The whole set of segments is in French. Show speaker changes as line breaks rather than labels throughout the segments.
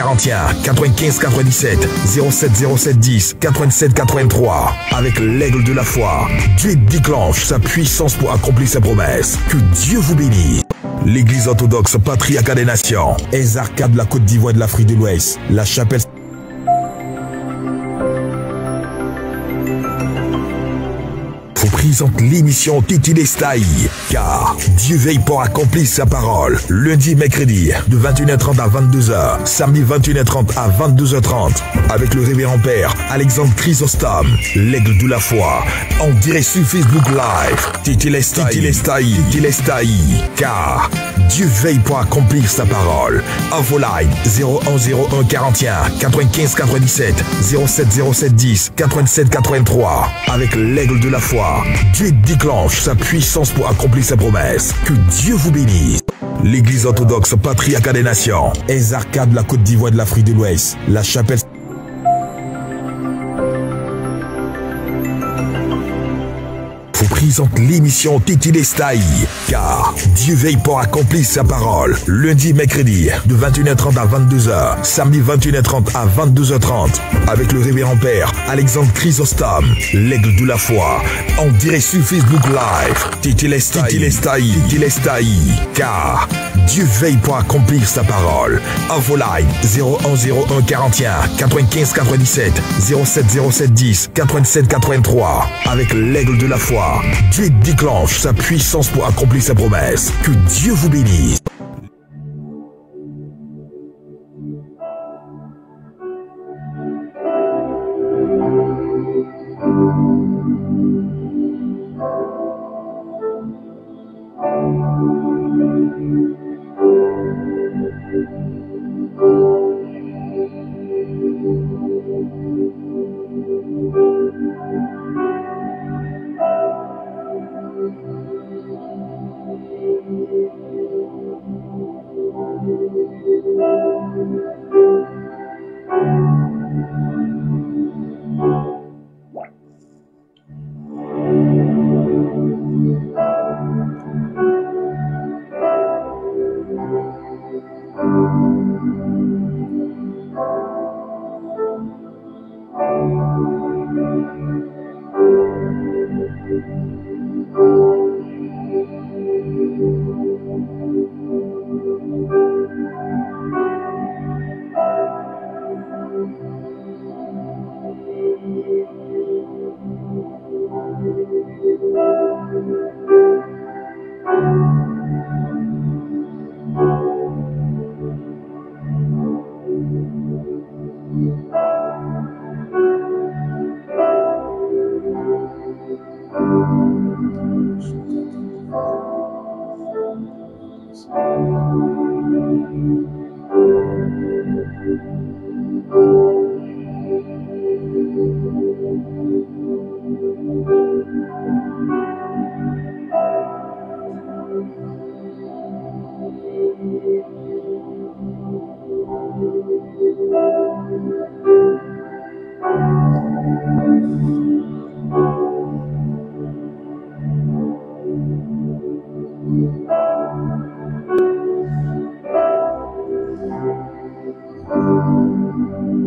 41 95 97 07 07 10 87 83. Avec l'aigle de la foi, Dieu déclenche sa puissance pour accomplir ses promesses. Que Dieu vous bénisse. L'église orthodoxe patriarcat des nations, Ezarka de la Côte d'Ivoire et de l'Afrique de l'Ouest, la chapelle vous présente l'émission Titi Lestaï, car Dieu veille pour accomplir sa parole. Lundi et mercredi, de 21h30 à 22h, samedi 21h30 à 22h30, avec le révérend père Alexandre Chrysostome, l'aigle de la foi, en direct sur Facebook Live. Titi Lestaï, car Dieu veille pour accomplir sa parole. Info line 0101 41 95 97 07 07 10 87 83. Avec l'aigle de la foi, Dieu déclenche sa puissance pour accomplir ses promesses. Que Dieu vous bénisse. L'église orthodoxe patriarcat des nations, Ezarka de la Côte d'Ivoire et de l'Afrique de l'Ouest, la chapelle vous présente l'émission Titi Lestaï, car Dieu veille pour accomplir sa parole. Lundi et mercredi, de 21h30 à 22h, samedi 21h30 à 22h30, avec le révérend père Alexandre Chrysostome, l'aigle de la foi, en direct sur Facebook Live. Titi Lestaï, car Dieu veille pour accomplir sa parole. Info line 0101 41 95 97 07 07 10 87 83. Avec l'aigle de la foi, Dieu déclenche sa puissance pour accomplir ses promesses. Que Dieu vous bénisse.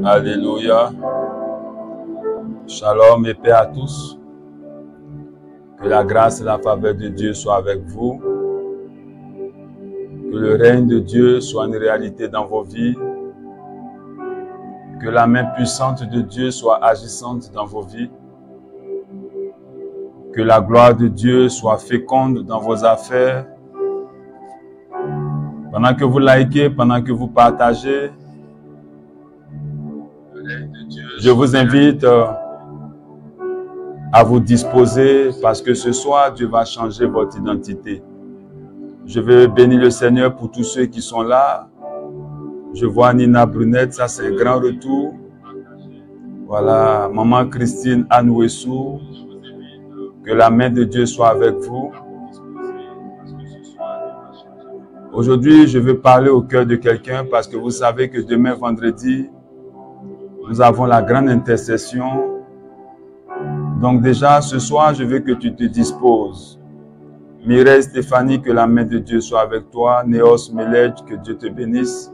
Alléluia. Shalom et paix à tous. Que la grâce et la faveur de Dieu soient avec vous. Que le règne de Dieu soit une réalité dans vos vies. Que la main puissante de Dieu soit agissante dans vos vies. Que la gloire de Dieu soit féconde dans vos affaires. Pendant que vous likez, pendant que vous partagez, je vous invite à vous disposer parce que ce soir, Dieu va changer votre identité. Je veux bénir le Seigneur pour tous ceux qui sont là. Je vois Nina Brunette, ça c'est un grand retour. Voilà, Maman Christine Anouessou. Que la main de Dieu soit avec vous. Aujourd'hui, je veux parler au cœur de quelqu'un parce que vous savez que demain, vendredi, nous avons la grande intercession. Donc déjà, ce soir, je veux que tu te disposes. Mireille Stéphanie, que la main de Dieu soit avec toi. Néos Melech, que Dieu te bénisse.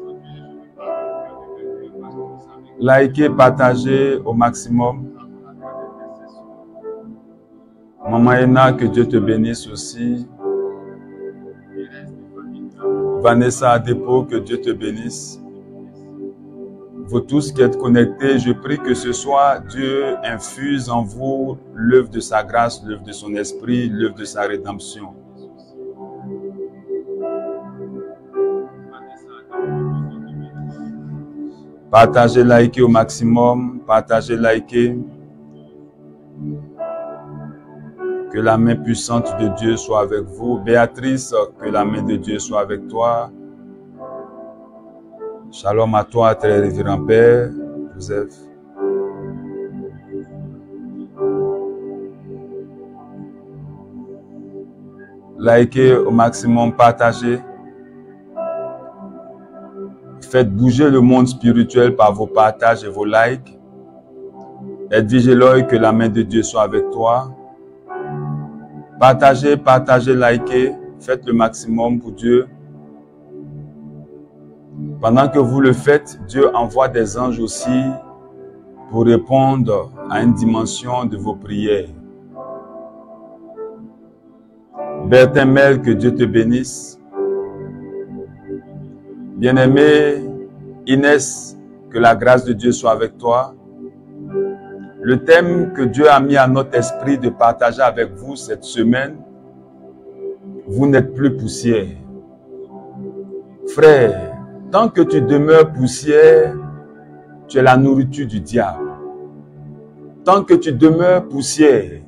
Likez, partagez au maximum. Maman Ena, que Dieu te bénisse aussi. Vanessa Adepo, que Dieu te bénisse. Vous tous qui êtes connectés, je prie que ce soir, Dieu infuse en vous l'œuvre de sa grâce, l'œuvre de son esprit, l'œuvre de sa rédemption. Partagez, likez au maximum. Partagez, likez. Que la main puissante de Dieu soit avec vous. Béatrice, que la main de Dieu soit avec toi. Shalom à toi, très révérend Père Joseph. Likez au maximum, partagez. Faites bouger le monde spirituel par vos partages et vos likes. Edwige Eloy, que la main de Dieu soit avec toi. Partagez, partagez, likez. Faites le maximum pour Dieu. Pendant que vous le faites, Dieu envoie des anges aussi pour répondre à une dimension de vos prières. Bertin Mel, que Dieu te bénisse. Bien-aimée Inès, que la grâce de Dieu soit avec toi. Le thème que Dieu a mis à notre esprit de partager avec vous cette semaine, vous n'êtes plus poussière. Frère, tant que tu demeures poussière, tu es la nourriture du diable. Tant que tu demeures poussière,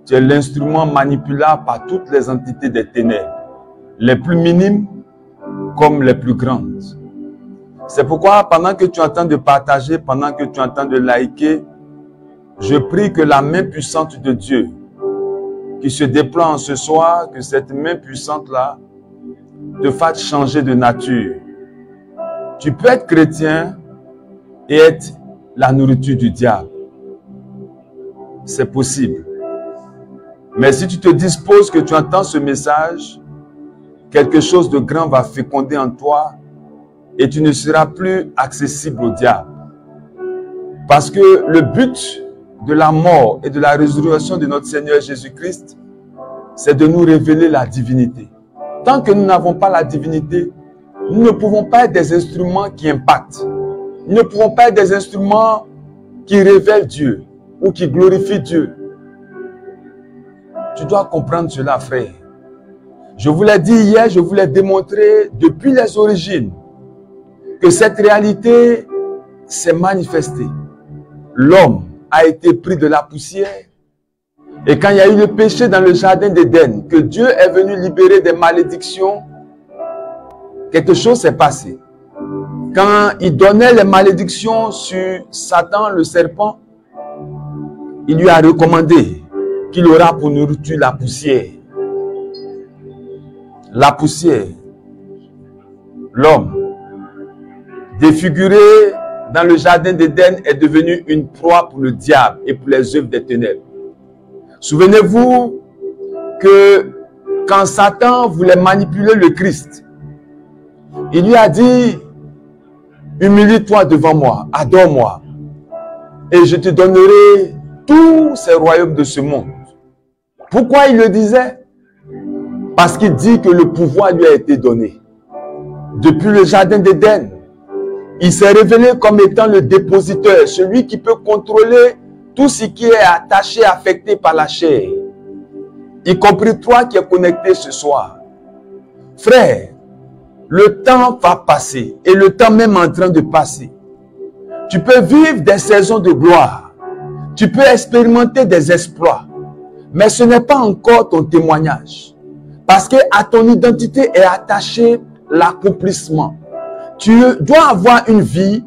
tu es l'instrument manipulable par toutes les entités des ténèbres, les plus minimes comme les plus grandes. C'est pourquoi pendant que tu es en train de partager, pendant que tu es en train de liker, je prie que la main puissante de Dieu qui se déploie en ce soir, que cette main puissante-là te fasse changer de nature. Tu peux être chrétien et être la nourriture du diable. C'est possible. Mais si tu te disposes, que tu entends ce message, quelque chose de grand va féconder en toi et tu ne seras plus accessible au diable. Parce que le but de la mort et de la résurrection de notre Seigneur Jésus-Christ, c'est de nous révéler la divinité. Tant que nous n'avons pas la divinité, nous ne pouvons pas être des instruments qui impactent. Nous ne pouvons pas être des instruments qui révèlent Dieu ou qui glorifient Dieu. Tu dois comprendre cela, frère. Je vous l'ai dit hier, je vous l'ai démontré depuis les origines que cette réalité s'est manifestée. L'homme a été pris de la poussière. Et quand il y a eu le péché dans le jardin d'Éden, que Dieu est venu libérer des malédictions, quelque chose s'est passé. Quand il donnait les malédictions sur Satan, le serpent, il lui a recommandé qu'il aura pour nourriture la poussière. La poussière. L'homme, défiguré dans le jardin d'Éden, est devenu une proie pour le diable et pour les œuvres des ténèbres. Souvenez-vous que quand Satan voulait manipuler le Christ, il lui a dit, humilie-toi devant moi, adore-moi, et je te donnerai tous ces royaumes de ce monde. Pourquoi il le disait? Parce qu'il dit que le pouvoir lui a été donné. Depuis le jardin d'Éden, il s'est révélé comme étant le dépositeur, celui qui peut contrôler tout ce qui est attaché, affecté par la chair. Y compris toi qui es connecté ce soir. Frère, le temps va passer et le temps même en train de passer. Tu peux vivre des saisons de gloire. Tu peux expérimenter des exploits. Mais ce n'est pas encore ton témoignage. Parce que à ton identité est attaché l'accomplissement. Tu dois avoir une vie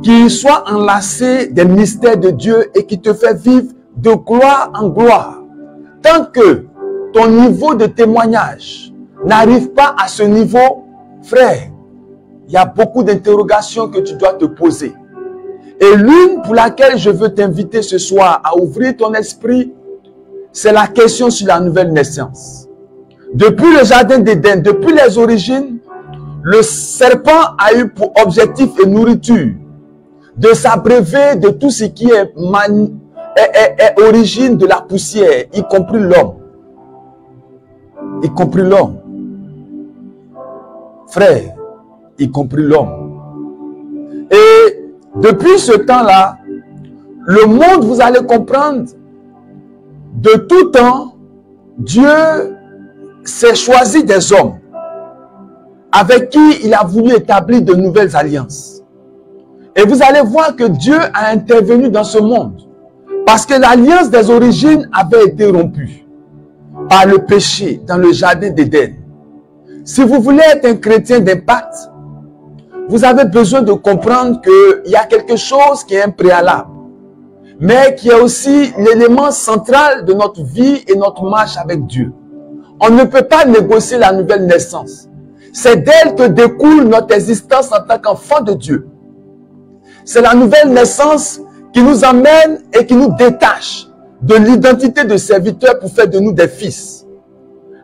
qui soit enlacée des mystères de Dieu et qui te fait vivre de gloire en gloire. Tant que ton niveau de témoignage n'arrive pas à ce niveau, frère, il y a beaucoup d'interrogations que tu dois te poser. Et l'une pour laquelle je veux t'inviter ce soir à ouvrir ton esprit, c'est la question sur la nouvelle naissance. Depuis le jardin d'Éden, depuis les origines, le serpent a eu pour objectif et nourriture de s'abreuver de tout ce qui est origine de la poussière, y compris l'homme. Y compris l'homme. Frère, y compris l'homme. Et depuis ce temps-là, le monde, vous allez comprendre, de tout temps, Dieu s'est choisi des hommes avec qui il a voulu établir de nouvelles alliances. Et vous allez voir que Dieu a intervenu dans ce monde parce que l'alliance des origines avait été rompue par le péché dans le jardin d'Éden. Si vous voulez être un chrétien d'impact, vous avez besoin de comprendre qu'il y a quelque chose qui est un préalable, mais qui est aussi l'élément central de notre vie et notre marche avec Dieu. On ne peut pas négocier la nouvelle naissance. C'est d'elle que découle notre existence en tant qu'enfant de Dieu. C'est la nouvelle naissance qui nous amène et qui nous détache de l'identité de serviteurs pour faire de nous des fils.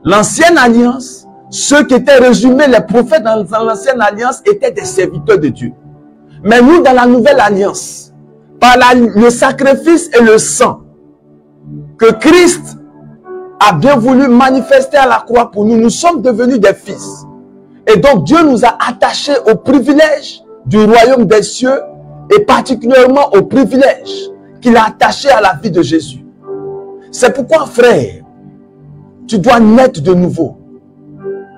L'ancienne alliance, ceux qui étaient résumés, les prophètes dans l'ancienne alliance étaient des serviteurs de Dieu. Mais nous, dans la nouvelle alliance, par le sacrifice et le sang que Christ a bien voulu manifester à la croix pour nous, nous sommes devenus des fils. Et donc Dieu nous a attachés au privilège du royaume des cieux et particulièrement au privilège qu'il a attaché à la vie de Jésus. C'est pourquoi, frère, tu dois naître de nouveau.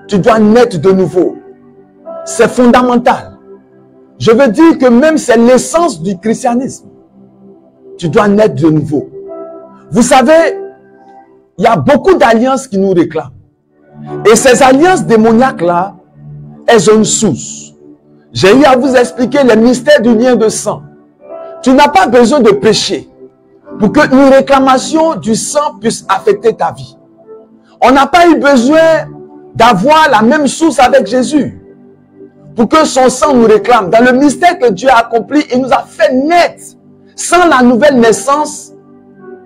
Tu dois naître de nouveau. C'est fondamental. Je veux dire que même c'est l'essence du christianisme. Tu dois naître de nouveau. Vous savez, il y a beaucoup d'alliances qui nous réclament. Et ces alliances démoniaques-là, elles ont une source. J'ai eu à vous expliquer les mystères du lien de sang. Tu n'as pas besoin de pécher pour que une réclamation du sang puisse affecter ta vie. On n'a pas eu besoin d'avoir la même source avec Jésus pour que son sang nous réclame. Dans le mystère que Dieu a accompli, il nous a fait naître. Sans la nouvelle naissance,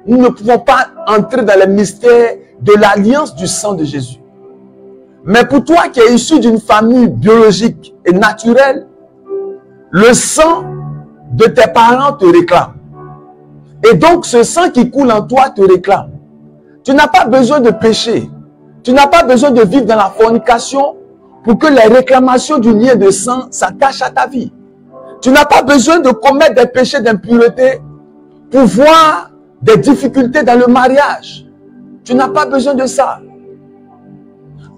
nous ne pouvons pas entrer dans le mystère de l'alliance du sang de Jésus. Mais pour toi qui es issu d'une famille biologique et naturelle, le sang de tes parents te réclame. Et donc ce sang qui coule en toi te réclame. Tu n'as pas besoin de pécher. Tu n'as pas besoin de vivre dans la fornication pour que les réclamations du lien de sang s'attachent à ta vie. Tu n'as pas besoin de commettre des péchés d'impureté pour voir des difficultés dans le mariage. Tu n'as pas besoin de ça.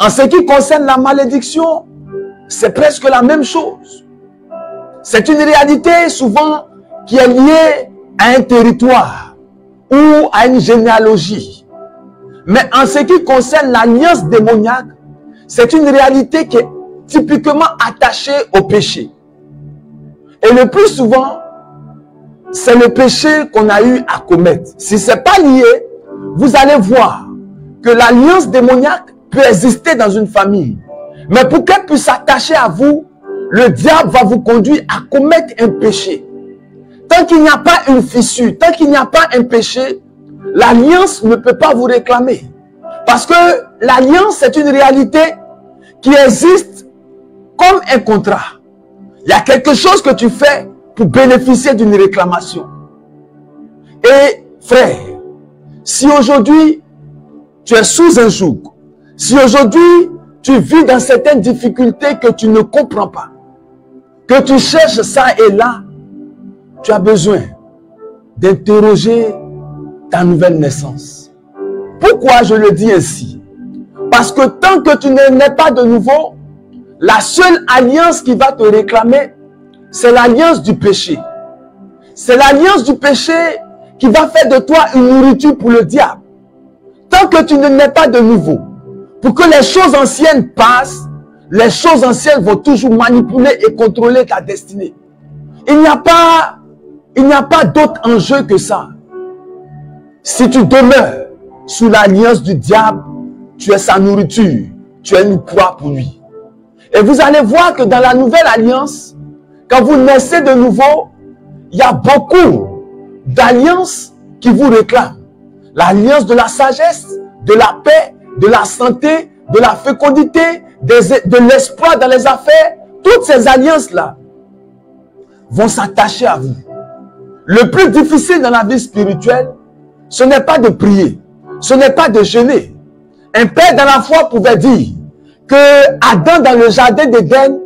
En ce qui concerne la malédiction, c'est presque la même chose. C'est une réalité souvent qui est liée à un territoire ou à une généalogie. Mais en ce qui concerne l'alliance démoniaque, c'est une réalité qui est typiquement attachée au péché. Et le plus souvent, c'est le péché qu'on a eu à commettre. Si ce n'est pas lié, vous allez voir que l'alliance démoniaque peut exister dans une famille. Mais pour qu'elle puisse s'attacher à vous, le diable va vous conduire à commettre un péché. Tant qu'il n'y a pas une fissure, tant qu'il n'y a pas un péché, l'alliance ne peut pas vous réclamer. Parce que l'alliance, c'est une réalité qui existe comme un contrat. Il y a quelque chose que tu fais pour bénéficier d'une réclamation. Et frère, si aujourd'hui tu es sous un joug, si aujourd'hui tu vis dans certaines difficultés que tu ne comprends pas, que tu cherches ça et là, tu as besoin d'interroger ta nouvelle naissance. Pourquoi je le dis ainsi? Parce que tant que tu n'es pas de nouveau, la seule alliance qui va te réclamer, c'est l'alliance du péché. C'est l'alliance du péché qui va faire de toi une nourriture pour le diable. Tant que tu ne nais pas de nouveau, pour que les choses anciennes passent, les choses anciennes vont toujours manipuler et contrôler ta destinée. Il n'y a pas d'autre enjeu que ça. Si tu demeures sous l'alliance du diable, tu es sa nourriture, tu es une proie pour lui. Et vous allez voir que dans la nouvelle alliance, quand vous naissez de nouveau, il y a beaucoup d'alliances qui vous réclament. L'alliance de la sagesse, de la paix, de la santé, de la fécondité, de l'espoir dans les affaires. Toutes ces alliances-là
vont s'attacher à vous. Le plus difficile dans la vie spirituelle, ce n'est pas de prier, ce n'est pas de jeûner. Un père dans la foi pouvait dire que Adam dans le jardin d'Éden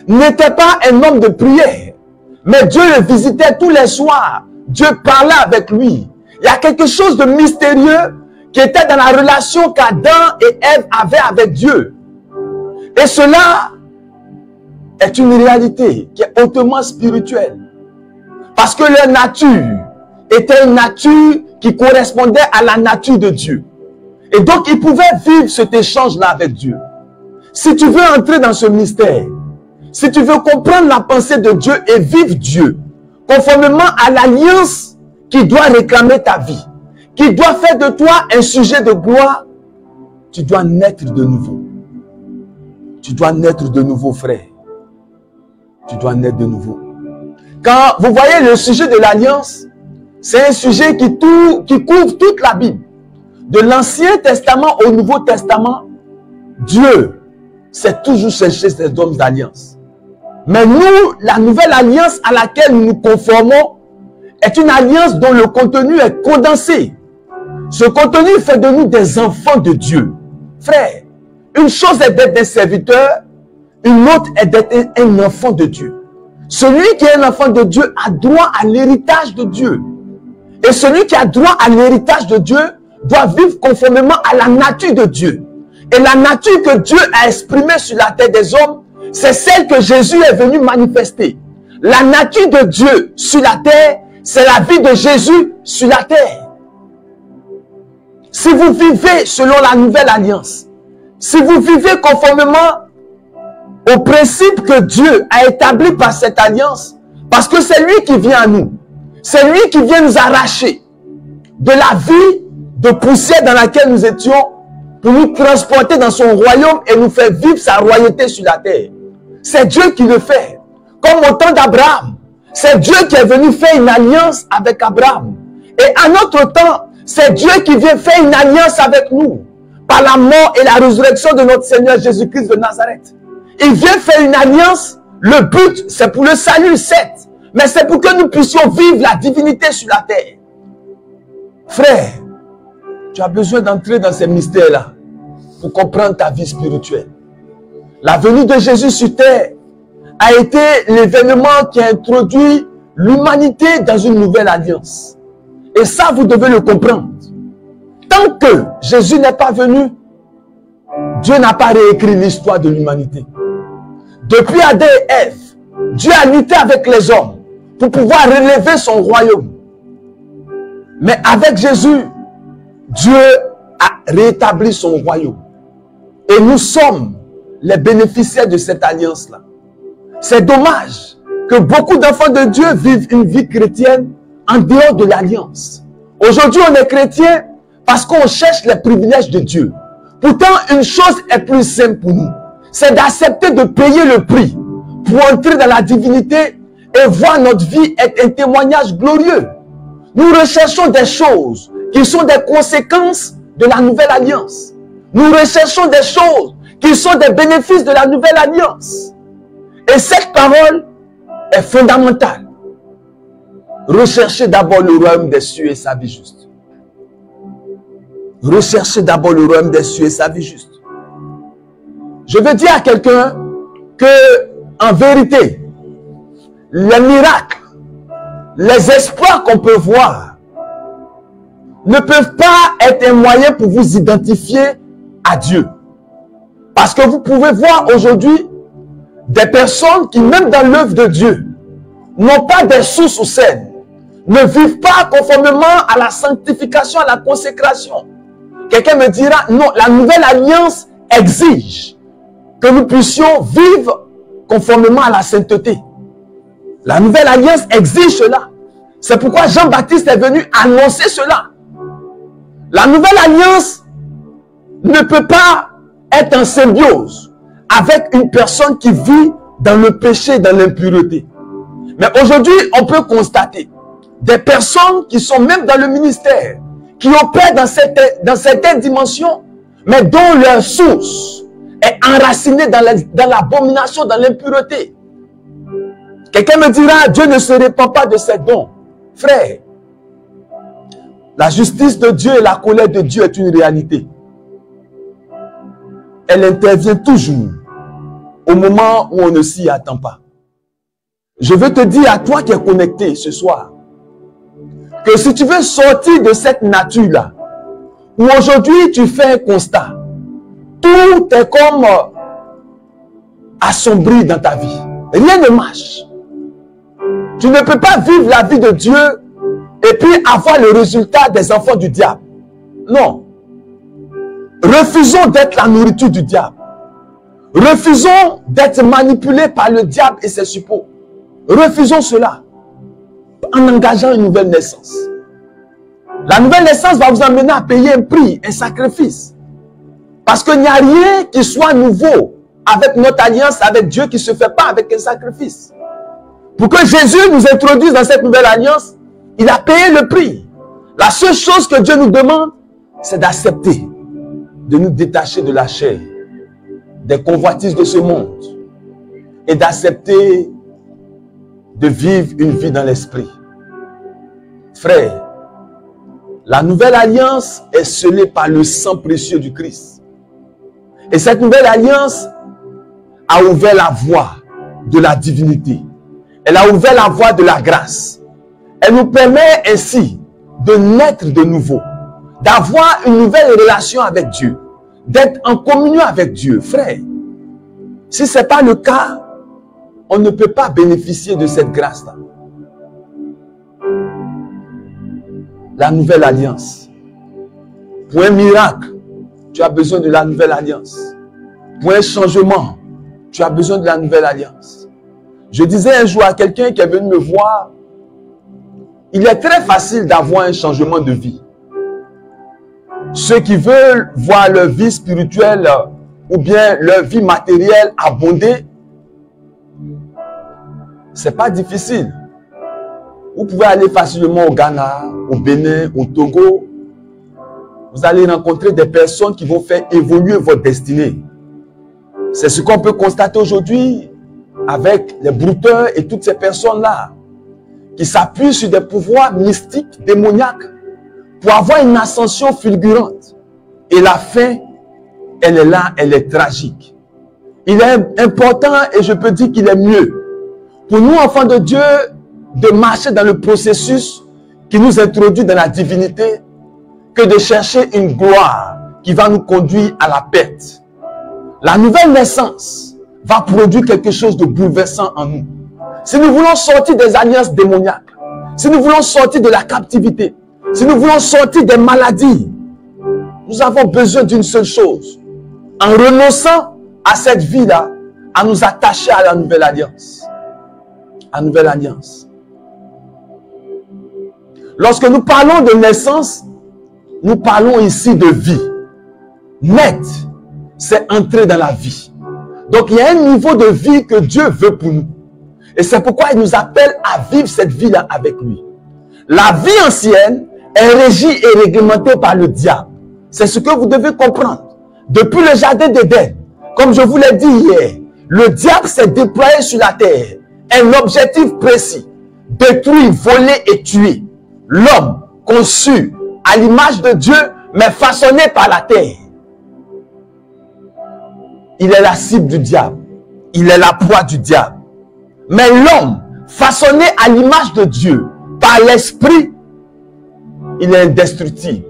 n'était pas un homme de prière, mais Dieu le visitait tous les soirs. Dieu parlait avec lui. Il y a quelque chose de mystérieux qui était dans la relation qu'Adam et Ève avaient avec Dieu. Et cela est une réalité qui est hautement spirituelle. Parce que leur nature était une nature qui correspondait à la nature de Dieu. Et donc, ils pouvaient vivre cet échange-là avec Dieu. Si tu veux entrer dans ce mystère, si tu veux comprendre la pensée de Dieu et vivre Dieu, conformément à l'alliance qui doit réclamer ta vie, qui doit faire de toi un sujet de gloire, tu dois naître de nouveau. Tu dois naître de nouveau, frère. Tu dois naître de nouveau. Quand vous voyez le sujet de l'alliance, c'est un sujet qui couvre toute la Bible. De l'Ancien Testament au Nouveau Testament, Dieu s'est toujours cherché ces hommes d'alliance. Mais nous, la nouvelle alliance à laquelle nous nous conformons est une alliance dont le contenu est condensé. Ce contenu fait de nous des enfants de Dieu. Frère, une chose est d'être des serviteurs, une autre est d'être un enfant de Dieu. Celui qui est un enfant de Dieu a droit à l'héritage de Dieu. Et celui qui a droit à l'héritage de Dieu doit vivre conformément à la nature de Dieu. Et la nature que Dieu a exprimée sur la terre des hommes, c'est celle que Jésus est venu manifester. La nature de Dieu sur la terre, c'est la vie de Jésus sur la terre. Si vous vivez selon la nouvelle alliance, si vous vivez conformément au principe que Dieu a établi par cette alliance, parce que c'est lui qui vient à nous, c'est lui qui vient nous arracher de la vie de poussière dans laquelle nous étions pour nous transporter dans son royaume et nous faire vivre sa royauté sur la terre. C'est Dieu qui le fait. Comme au temps d'Abraham, c'est Dieu qui est venu faire une alliance avec Abraham. Et à notre temps, c'est Dieu qui vient faire une alliance avec nous par la mort et la résurrection de notre Seigneur Jésus-Christ de Nazareth. Il vient faire une alliance. Le but, c'est pour le salut, certes, mais c'est pour que nous puissions vivre la divinité sur la terre. Frère, tu as besoin d'entrer dans ces mystères-là pour comprendre ta vie spirituelle. La venue de Jésus sur terre a été l'événement qui a introduit l'humanité dans une nouvelle alliance. Et ça, vous devez le comprendre. Tant que Jésus n'est pas venu, Dieu n'a pas réécrit l'histoire de l'humanité. Depuis Adam et Ève, Dieu a lutté avec les hommes pour pouvoir relever son royaume. Mais avec Jésus, Dieu a rétabli son royaume. Et nous sommes les bénéficiaires de cette alliance-là. C'est dommage que beaucoup d'enfants de Dieu vivent une vie chrétienne en dehors de l'alliance. Aujourd'hui, on est chrétien parce qu'on cherche les privilèges de Dieu. Pourtant, une chose est plus simple pour nous. C'est d'accepter de payer le prix pour entrer dans la divinité et voir notre vie être un témoignage glorieux. Nous recherchons des choses qui sont des conséquences de la nouvelle alliance. Nous recherchons des choses qui sont des bénéfices de la nouvelle alliance. Et cette parole est fondamentale. Recherchez d'abord le royaume des cieux et sa vie juste. Recherchez d'abord le royaume des cieux et sa vie juste. Je veux dire à quelqu'un que, en vérité, les miracles, les espoirs qu'on peut voir ne peuvent pas être un moyen pour vous identifier à Dieu. Parce que vous pouvez voir aujourd'hui des personnes qui, même dans l'œuvre de Dieu, n'ont pas des sources saines, ne vivent pas conformément à la sanctification, à la consécration. Quelqu'un me dira, non, la nouvelle alliance exige que nous puissions vivre conformément à la sainteté. La nouvelle alliance exige cela. C'est pourquoi Jean-Baptiste est venu annoncer cela. La nouvelle alliance ne peut pas être en symbiose avec une personne qui vit dans le péché, dans l'impureté. Mais aujourd'hui, on peut constater des personnes qui sont même dans le ministère, qui opèrent dans certaines dimensions, mais dont leur source est enracinée dans l'abomination, dans l'impureté. Quelqu'un me dira, Dieu ne se répand pas de ses dons. Frère, la justice de Dieu et la colère de Dieu est une réalité. Elle intervient toujours au moment où on ne s'y attend pas. Je veux te dire à toi qui es connecté ce soir, que si tu veux sortir de cette nature-là, où aujourd'hui tu fais un constat, tout est comme assombri dans ta vie. Rien ne marche. Tu ne peux pas vivre la vie de Dieu et puis avoir le résultat des enfants du diable. Non. Refusons d'être la nourriture du diable. Refusons d'être manipulés par le diable et ses suppôts. Refusons cela en engageant une nouvelle naissance. La nouvelle naissance va vous amener à payer un prix, un sacrifice. Parce qu'il n'y a rien qui soit nouveau avec notre alliance avec Dieu qui ne se fait pas avec un sacrifice. Pour que Jésus nous introduise dans cette nouvelle alliance, il a payé le prix. La seule chose que Dieu nous demande, c'est d'accepter de nous détacher de la chair, des convoitises de ce monde et d'accepter de vivre une vie dans l'esprit. Frère, la nouvelle alliance est scellée par le sang précieux du Christ. Et cette nouvelle alliance a ouvert la voie de la divinité. Elle a ouvert la voie de la grâce. Elle nous permet ainsi de naître de nouveau, d'avoir une nouvelle relation avec Dieu, d'être en communion avec Dieu. Frère, si ce n'est pas le cas, on ne peut pas bénéficier de cette grâce-là. La nouvelle alliance. Pour un miracle, tu as besoin de la nouvelle alliance. Pour un changement, tu as besoin de la nouvelle alliance. Je disais un jour à quelqu'un qui est venu me voir, il est très facile d'avoir un changement de vie. Ceux qui veulent voir leur vie spirituelle ou bien leur vie matérielle abonder, c'est pas difficile. Vous pouvez aller facilement au Ghana, au Bénin, au Togo. Vous allez rencontrer des personnes qui vont faire évoluer votre destinée. C'est ce qu'on peut constater aujourd'hui avec les brouteurs et toutes ces personnes-là qui s'appuient sur des pouvoirs mystiques, démoniaques, pour avoir une ascension fulgurante. Et la fin, elle est là, elle est tragique. Il est important et je peux dire qu'il est mieux pour nous, enfants de Dieu, de marcher dans le processus qui nous introduit dans la divinité que de chercher une gloire qui va nous conduire à la perte. La nouvelle naissance va produire quelque chose de bouleversant en nous. Si nous voulons sortir des alliances démoniaques, si nous voulons sortir de la captivité, si nous voulons sortir des maladies, nous avons besoin d'une seule chose. En renonçant à cette vie-là, à nous attacher à la nouvelle alliance. À la nouvelle alliance. Lorsque nous parlons de naissance, nous parlons ici de vie. Naître, c'est entrer dans la vie. Donc, il y a un niveau de vie que Dieu veut pour nous. Et c'est pourquoi il nous appelle à vivre cette vie-là avec lui. La vie ancienne est régie et réglementée par le diable. C'est ce que vous devez comprendre. Depuis le jardin d'Éden, comme je vous l'ai dit hier, le diable s'est déployé sur la terre. Un objectif précis. Détruire, voler et tuer. L'homme conçu à l'image de Dieu, mais façonné par la terre. Il est la cible du diable. Il est la proie du diable. Mais l'homme, façonné à l'image de Dieu, par l'esprit, il est indestructible.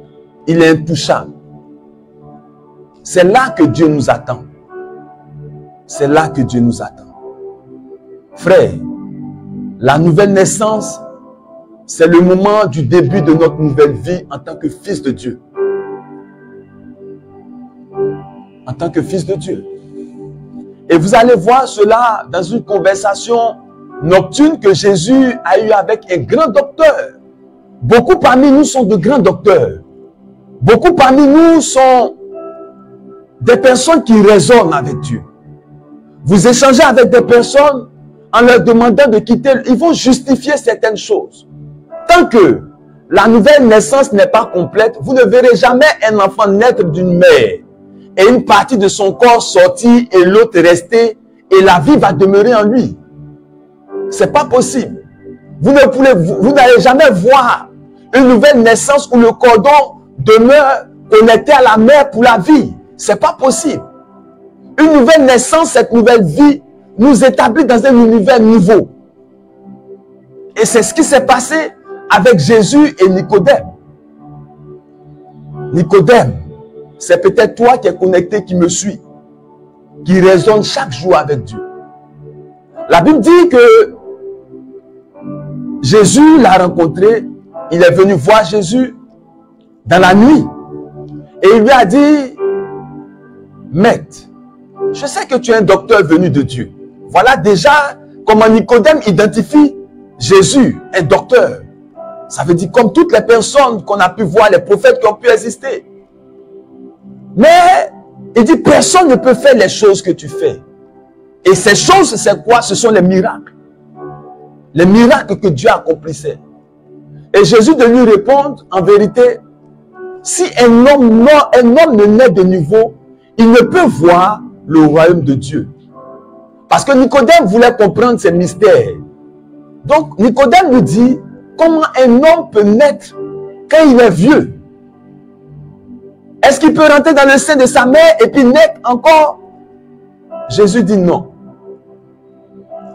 Il est intouchable. C'est là que Dieu nous attend. C'est là que Dieu nous attend. Frère, la nouvelle naissance, c'est le moment du début de notre nouvelle vie en tant que fils de Dieu. En tant que fils de Dieu. Et vous allez voir cela dans une conversation nocturne que Jésus a eue avec un grand docteur. Beaucoup parmi nous sont de grands docteurs. Beaucoup parmi nous sont des personnes qui raisonnent avec Dieu. Vous échangez avec des personnes en leur demandant de quitter. Ils vont justifier certaines choses. Tant que la nouvelle naissance n'est pas complète, vous ne verrez jamais un enfant naître d'une mère et une partie de son corps sortir et l'autre rester et la vie va demeurer en lui. C'est pas possible. Vous n'allez jamais voir une nouvelle naissance où le cordon demeure connecté à la mère pour la vie. C'est pas possible. Une nouvelle naissance, cette nouvelle vie, nous établit dans un univers nouveau. Et c'est ce qui s'est passé avec Jésus et Nicodème. Nicodème, c'est peut-être toi qui es connecté, qui me suis, qui raisonne chaque jour avec Dieu. La Bible dit que Jésus l'a rencontré, il est venu voir Jésus dans la nuit. Et il lui a dit, Maître, je sais que tu es un docteur venu de Dieu. Voilà déjà comment Nicodème identifie Jésus, un docteur. Ça veut dire comme toutes les personnes qu'on a pu voir, les prophètes qui ont pu exister. Mais il dit, personne ne peut faire les choses que tu fais. Et ces choses, c'est quoi? Ce sont les miracles. Les miracles que Dieu accomplissait. Et Jésus de lui répondre, en vérité, si un homme ne naît de nouveau, il ne peut voir le royaume de Dieu. Parce que Nicodème voulait comprendre ces mystères. Donc Nicodème lui dit, comment un homme peut naître quand il est vieux? Est-ce qu'il peut rentrer dans le sein de sa mère et puis naître encore? Jésus dit non.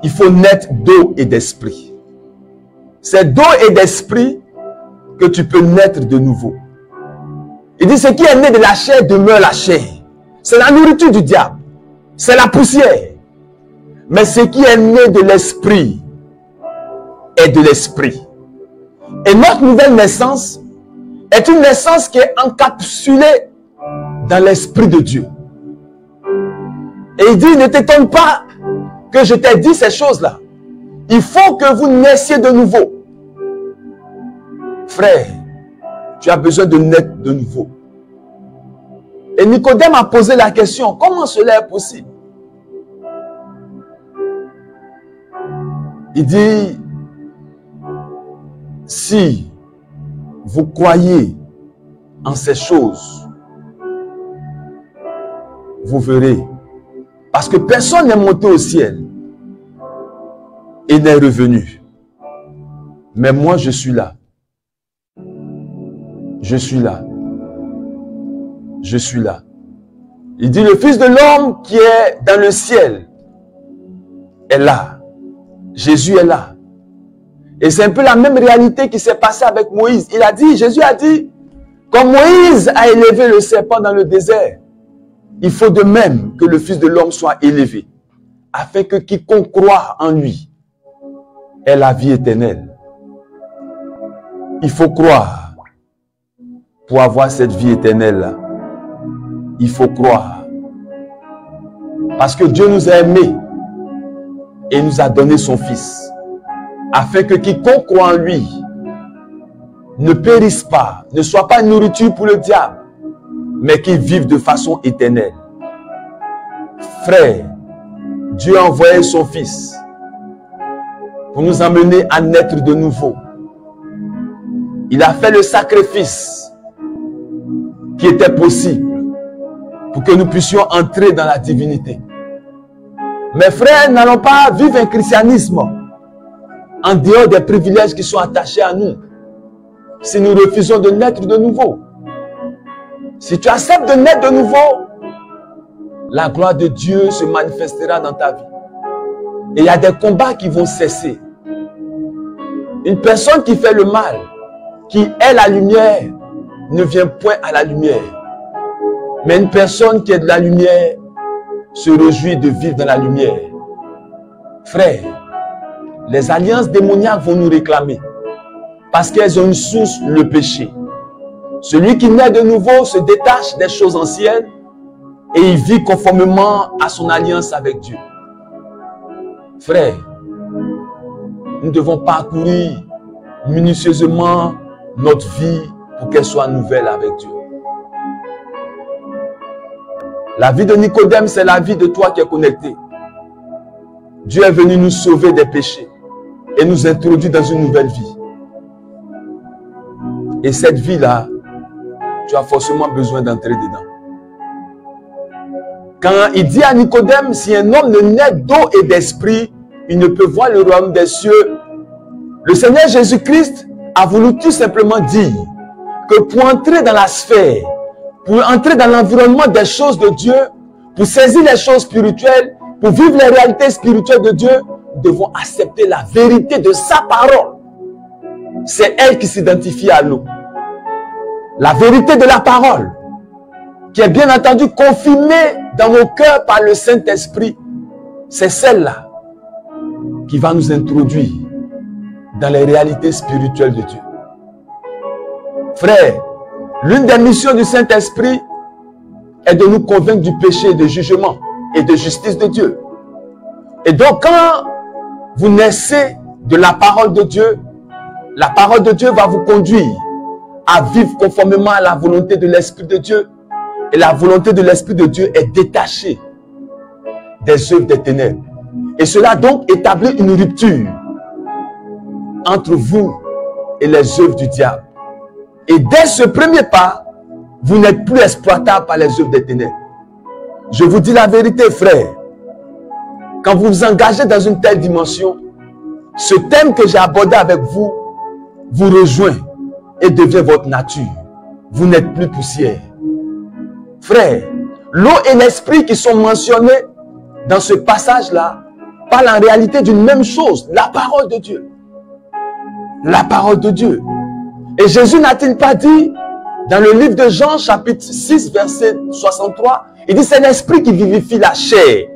Il faut naître d'eau et d'esprit. C'est d'eau et d'esprit que tu peux naître de nouveau. Il dit, ce qui est né de la chair demeure la chair. C'est la nourriture du diable. C'est la poussière. Mais ce qui est né de l'esprit est de l'esprit. Et notre nouvelle naissance est une naissance qui est encapsulée dans l'esprit de Dieu. Et il dit, ne t'étonne pas que je t'ai dit ces choses-là. Il faut que vous naissiez de nouveau. Frère, tu as besoin de naître de nouveau. Et Nicodème a posé la question, comment cela est possible? Il dit, si vous croyez en ces choses, vous verrez. Parce que personne n'est monté au ciel et n'est revenu. Mais moi, je suis là. Je suis là. Je suis là. Il dit, le Fils de l'homme qui est dans le ciel est là. Jésus est là. Et c'est un peu la même réalité qui s'est passée avec Moïse. Il a dit, Jésus a dit, comme Moïse a élevé le serpent dans le désert, il faut de même que le Fils de l'homme soit élevé, afin que quiconque croit en lui ait la vie éternelle. Il faut croire pour avoir cette vie éternelle-là. Il faut croire. Parce que Dieu nous a aimés et nous a donné son Fils, afin que quiconque croit en lui ne périsse pas, ne soit pas une nourriture pour le diable, mais qu'il vive de façon éternelle. Frère, Dieu a envoyé son Fils pour nous amener à naître de nouveau. Il a fait le sacrifice qui était possible pour que nous puissions entrer dans la divinité. Mes frères, n'allons pas vivre un christianisme en dehors des privilèges qui sont attachés à nous, si nous refusons de naître de nouveau. Si tu acceptes de naître de nouveau, la gloire de Dieu se manifestera dans ta vie. Et il y a des combats qui vont cesser. Une personne qui fait le mal, qui est la lumière, ne vient point à la lumière. Mais une personne qui est de la lumière se réjouit de vivre dans la lumière. Frère, les alliances démoniaques vont nous réclamer parce qu'elles ont une source, le péché. Celui qui naît de nouveau se détache des choses anciennes et il vit conformément à son alliance avec Dieu. Frère, nous devons parcourir minutieusement notre vie pour qu'elle soit nouvelle avec Dieu. La vie de Nicodème, c'est la vie de toi qui es connecté. Dieu est venu nous sauver des péchés et nous introduire dans une nouvelle vie. Et cette vie-là, tu as forcément besoin d'entrer dedans. Quand il dit à Nicodème, si un homme ne naît d'eau et d'esprit, il ne peut voir le royaume des cieux. Le Seigneur Jésus-Christ a voulu tout simplement dire que pour entrer dans la sphère, pour entrer dans l'environnement des choses de Dieu, pour saisir les choses spirituelles, pour vivre les réalités spirituelles de Dieu, nous devons accepter la vérité de sa parole. C'est elle qui s'identifie à nous. La vérité de la parole, qui est bien entendu confirmée dans nos cœurs par le Saint-Esprit, c'est celle-là qui va nous introduire dans les réalités spirituelles de Dieu. Frère, l'une des missions du Saint-Esprit est de nous convaincre du péché, de jugement et de justice de Dieu. Et donc, quand vous naissez de la parole de Dieu, la parole de Dieu va vous conduire à vivre conformément à la volonté de l'Esprit de Dieu. Et la volonté de l'Esprit de Dieu est détachée des œuvres des ténèbres. Et cela donc établit une rupture entre vous et les œuvres du diable. Et dès ce premier pas, vous n'êtes plus exploitable par les œuvres des ténèbres. Je vous dis la vérité, frère. Quand vous vous engagez dans une telle dimension, ce thème que j'ai abordé avec vous, vous rejoint et devient votre nature. Vous n'êtes plus poussière. Frère, l'eau et l'esprit qui sont mentionnés dans ce passage-là parlent en réalité d'une même chose, la parole de Dieu. La parole de Dieu. Et Jésus n'a-t-il pas dit dans le livre de Jean, chapitre 6, verset 63, il dit c'est l'esprit qui vivifie la chair.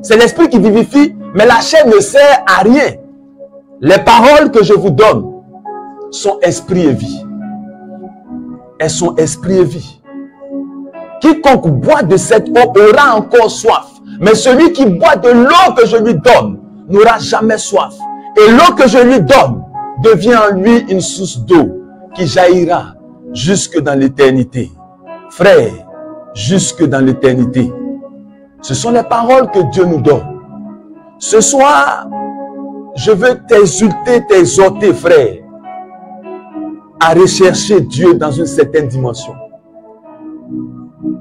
C'est l'esprit qui vivifie, mais la chair ne sert à rien. Les paroles que je vous donne sont esprit et vie. Elles sont esprit et vie. Quiconque boit de cette eau aura encore soif. Mais celui qui boit de l'eau que je lui donne n'aura jamais soif. Et l'eau que je lui donne devient en lui une source d'eau qui jaillira jusque dans l'éternité. Frère, jusque dans l'éternité. Ce sont les paroles que Dieu nous donne. Ce soir, je veux t'exulter, t'exhorter, frère, à rechercher Dieu dans une certaine dimension.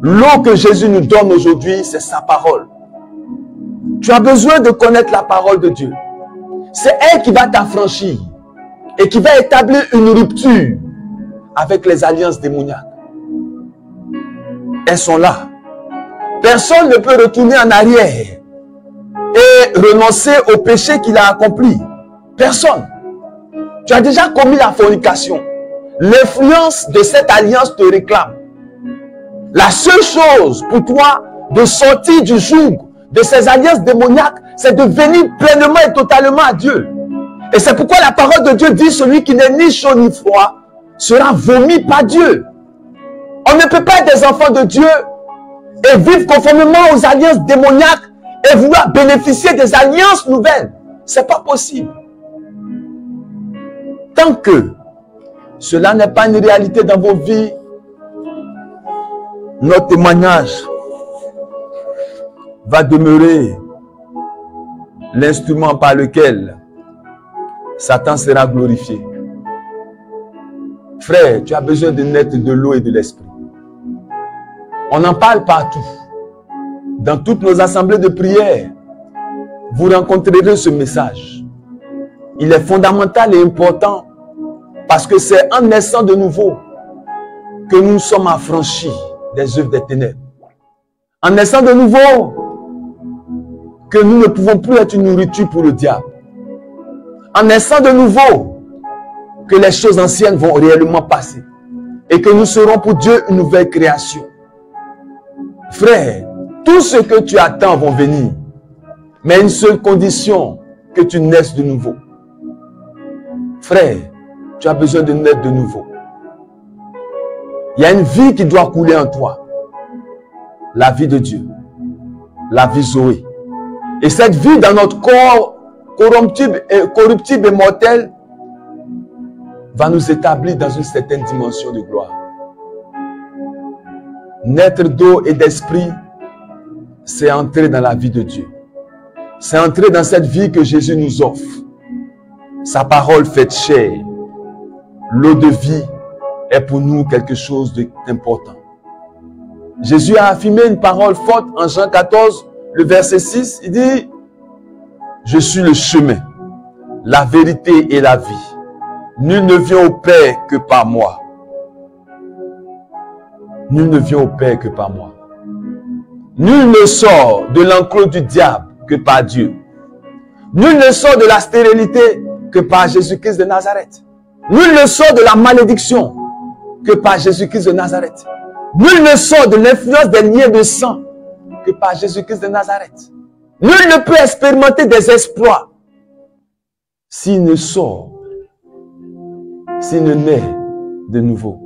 L'eau que Jésus nous donne aujourd'hui, c'est sa parole. Tu as besoin de connaître la parole de Dieu. C'est elle qui va t'affranchir et qui va établir une rupture avec les alliances démoniaques. Elles sont là. Personne ne peut retourner en arrière et renoncer au péché qu'il a accompli. Personne. Tu as déjà commis la fornication. L'influence de cette alliance te réclame. La seule chose pour toi de sortir du joug de ces alliances démoniaques, c'est de venir pleinement et totalement à Dieu. Et c'est pourquoi la parole de Dieu dit celui qui n'est ni chaud ni froid sera vomi par Dieu. On ne peut pas être des enfants de Dieu et vivre conformément aux alliances démoniaques et vouloir bénéficier des alliances nouvelles. C'est pas possible. Tant que cela n'est pas une réalité dans vos vies, notre témoignage va demeurer l'instrument par lequel Satan sera glorifié. Frère, tu as besoin de naître de l'eau et de l'esprit. On en parle partout. Dans toutes nos assemblées de prière, vous rencontrerez ce message. Il est fondamental et important parce que c'est en naissant de nouveau que nous sommes affranchis des œuvres des ténèbres. En naissant de nouveau, que nous ne pouvons plus être une nourriture pour le diable. En naissant de nouveau, que les choses anciennes vont réellement passer et que nous serons pour Dieu une nouvelle création. Frère, tout ce que tu attends vont venir, mais à une seule condition, que tu naisses de nouveau. Frère, tu as besoin de naître de nouveau. Il y a une vie qui doit couler en toi. La vie de Dieu. La vie Zoé. Et cette vie dans notre corps corruptible et mortel va nous établir dans une certaine dimension de gloire. Naître d'eau et d'esprit, c'est entrer dans la vie de Dieu. C'est entrer dans cette vie que Jésus nous offre. Sa parole faite chair. L'eau de vie est pour nous quelque chose d'important. Jésus a affirmé une parole forte en Jean 14, le verset 6. Il dit,
Je suis le chemin, la vérité et la vie. Nul ne vient au Père que par moi. Nul ne vient au Père que par moi. Nul ne sort de l'enclos du diable que par Dieu. Nul ne sort de la stérilité que par Jésus-Christ de Nazareth. Nul ne sort de la malédiction que par Jésus-Christ de Nazareth. Nul ne sort de l'influence des liens de sang que par Jésus-Christ de Nazareth. Nul ne peut expérimenter des exploits s'il ne sort, s'il ne naît de nouveau.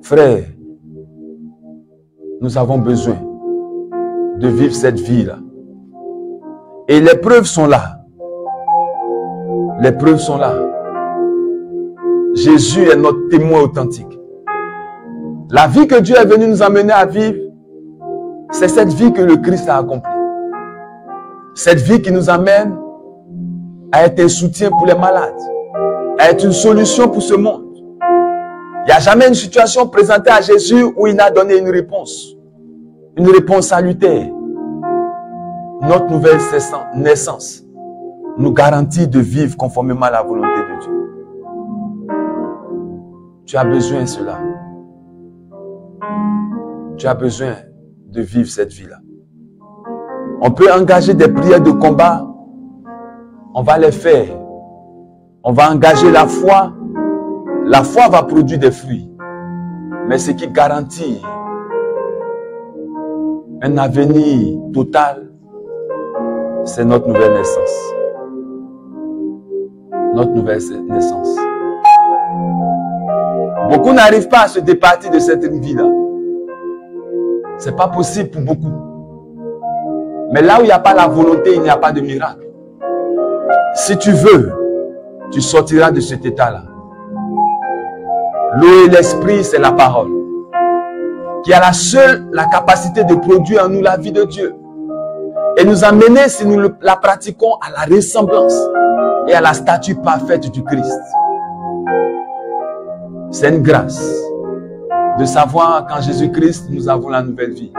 Frère, nous avons besoin de vivre cette vie-là. Et les preuves sont là. Les preuves sont là. Jésus est notre témoin authentique. La vie que Dieu est venu nous amener à vivre, c'est cette vie que le Christ a accomplie. Cette vie qui nous amène à être un soutien pour les malades, à être une solution pour ce monde. Il n'y a jamais une situation présentée à Jésus où il n'a donné une réponse salutaire. Notre nouvelle naissance nous garantit de vivre conformément à la volonté de Dieu. Tu as besoin de cela. Tu as besoin de vivre cette vie-là. On peut engager des prières de combat. On va les faire. On va engager la foi. La foi va produire des fruits. Mais ce qui garantit un avenir total, c'est notre nouvelle naissance. Notre nouvelle naissance. Beaucoup n'arrivent pas à se départir de cette vie-là. Ce n'est pas possible pour beaucoup. Mais là où il n'y a pas la volonté, il n'y a pas de miracle. Si tu veux, tu sortiras de cet état-là. L'eau et l'esprit, c'est la parole, qui a la capacité de produire en nous la vie de Dieu. Et nous amener, si nous la pratiquons, à la ressemblance et à la statue parfaite du Christ. C'est une grâce de savoir qu'en Jésus-Christ, nous avons la nouvelle vie.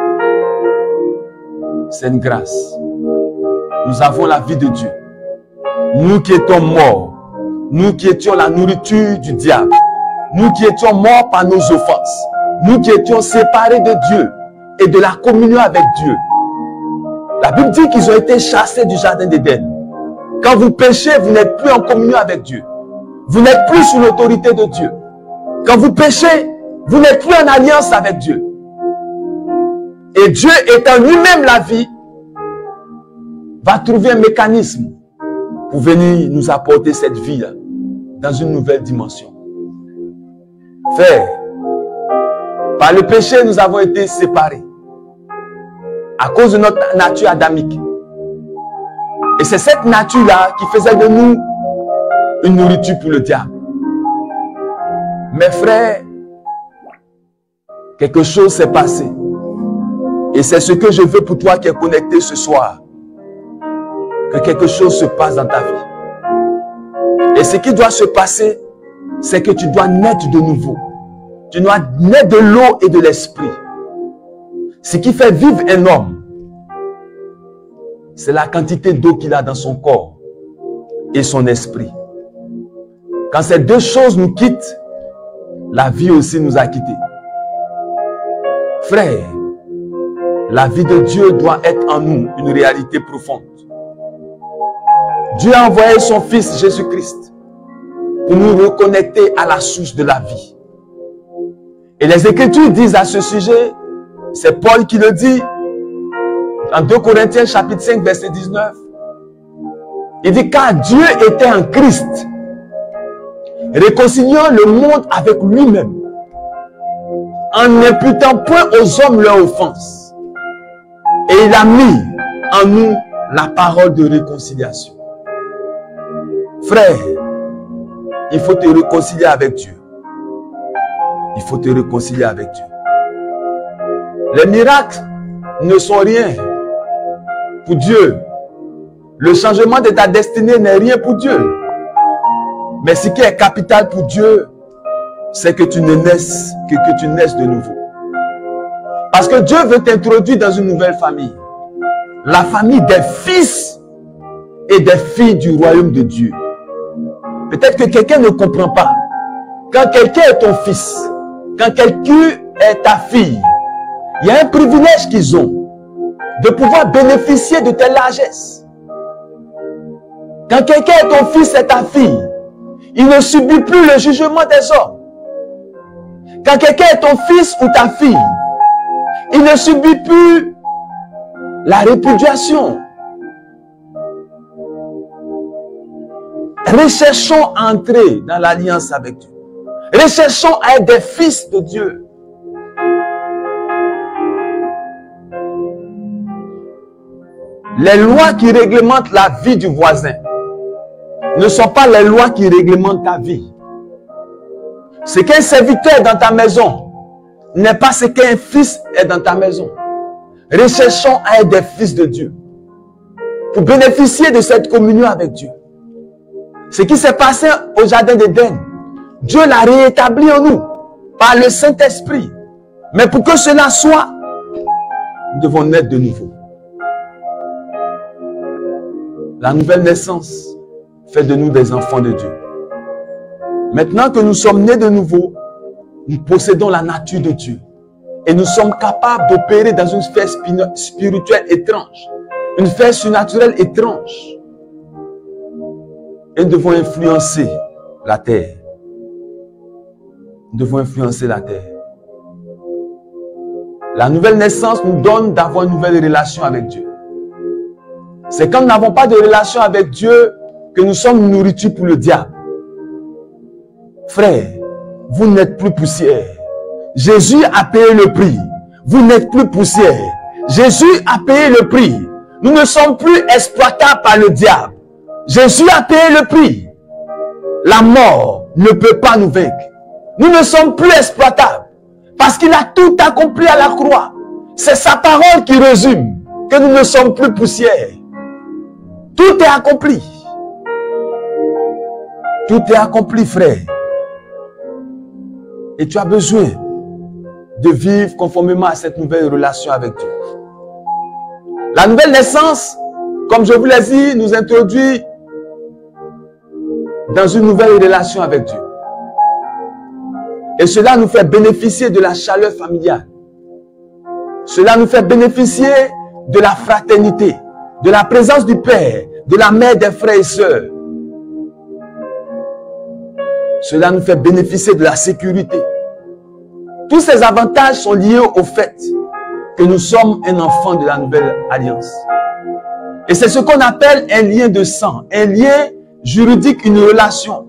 C'est une grâce. Nous avons la vie de Dieu. Nous qui étions morts, nous qui étions la nourriture du diable, nous qui étions morts par nos offenses, nous qui étions séparés de Dieu et de la communion avec Dieu. La Bible dit qu'ils ont été chassés du jardin d'Éden. Quand vous péchez, vous n'êtes plus en communion avec Dieu. Vous n'êtes plus sous l'autorité de Dieu. Quand vous péchez, vous n'êtes plus en alliance avec Dieu. Et Dieu étant lui-même la vie, va trouver un mécanisme pour venir nous apporter cette vie-là dans une nouvelle dimension. Frère, par le péché, nous avons été séparés à cause de notre nature adamique. Et c'est cette nature-là qui faisait de nous une nourriture pour le diable. Mes frères, quelque chose s'est passé. Et c'est ce que je veux pour toi qui es connecté ce soir. Que quelque chose se passe dans ta vie. Et ce qui doit se passer, c'est que tu dois naître de nouveau. Tu dois naître de l'eau et de l'esprit. Ce qui fait vivre un homme, c'est la quantité d'eau qu'il a dans son corps et son esprit. Quand ces deux choses nous quittent, la vie aussi nous a quittés. Frère, la vie de Dieu doit être en nous une réalité profonde. Dieu a envoyé son Fils Jésus-Christ pour nous reconnecter à la source de la vie. Et les Écritures disent à ce sujet, c'est Paul qui le dit, en 2 Corinthiens chapitre 5 verset 19. Il dit, car Dieu était en Christ, réconciliant le monde avec lui-même, en n'imputant point aux hommes leur offense. Et il a mis en nous la parole de réconciliation. Frère, il faut te réconcilier avec Dieu. Il faut te réconcilier avec Dieu. Les miracles ne sont rien pour Dieu. Le changement de ta destinée n'est rien pour Dieu. Mais ce qui est capital pour Dieu, c'est que tu naisses de nouveau. Parce que Dieu veut t'introduire dans une nouvelle famille.
la famille des fils et des filles du royaume de Dieu. Peut-être que quelqu'un ne comprend pas. Quand quelqu'un est ton fils, quand quelqu'un est ta fille, il y a un privilège qu'ils ont de pouvoir bénéficier de tes largesses. Quand quelqu'un est ton fils et ta fille, il ne subit plus le jugement des hommes. Quand quelqu'un est ton fils ou ta fille, il ne subit plus la répudiation. Recherchons à entrer dans l'alliance avec Dieu. Recherchons à être des fils de Dieu. Les lois qui réglementent la vie du voisin ne sont pas les lois qui réglementent ta vie. Ce qu'un serviteur est dans ta maison n'est pas ce qu'un fils est dans ta maison. Recherchons à être des fils de Dieu pour bénéficier de cette communion avec Dieu. Ce qui s'est passé au jardin d'Éden, Dieu l'a réétabli en nous par le Saint-Esprit. Mais pour que cela soit, nous devons naître de nouveau. La nouvelle naissance fait de nous des enfants de Dieu. Maintenant que nous sommes nés de nouveau, nous possédons la nature de Dieu. Et nous sommes capables d'opérer dans une sphère spirituelle étrange. Une sphère surnaturelle étrange. Et nous devons influencer la terre. Nous devons influencer la terre. La nouvelle naissance nous donne d'avoir une nouvelle relation avec Dieu. C'est quand nous n'avons pas de relation avec Dieu que nous sommes nourriture pour le diable. Frère, vous n'êtes plus poussière. Jésus a payé le prix. Vous n'êtes plus poussière. Jésus a payé le prix. Nous ne sommes plus exploitables par le diable. Jésus a payé le prix. La mort ne peut pas nous vaincre. Nous ne sommes plus exploitables parce qu'il a tout accompli à la croix. C'est sa parole qui résume que nous ne sommes plus poussière. Tout est accompli. Tout est accompli, frère. Et tu as besoin de vivre conformément à cette nouvelle relation avec Dieu. La nouvelle naissance, comme je vous l'ai dit, nous introduit dans une nouvelle relation avec Dieu. Et cela nous fait bénéficier de la chaleur familiale. Cela nous fait bénéficier de la fraternité, de la présence du Père, de la mère, des frères et sœurs. Cela nous fait bénéficier de la sécurité. Tous ces avantages sont liés au fait que nous sommes un enfant de la nouvelle alliance. Et c'est ce qu'on appelle un lien de sang, un lien juridique, une relation.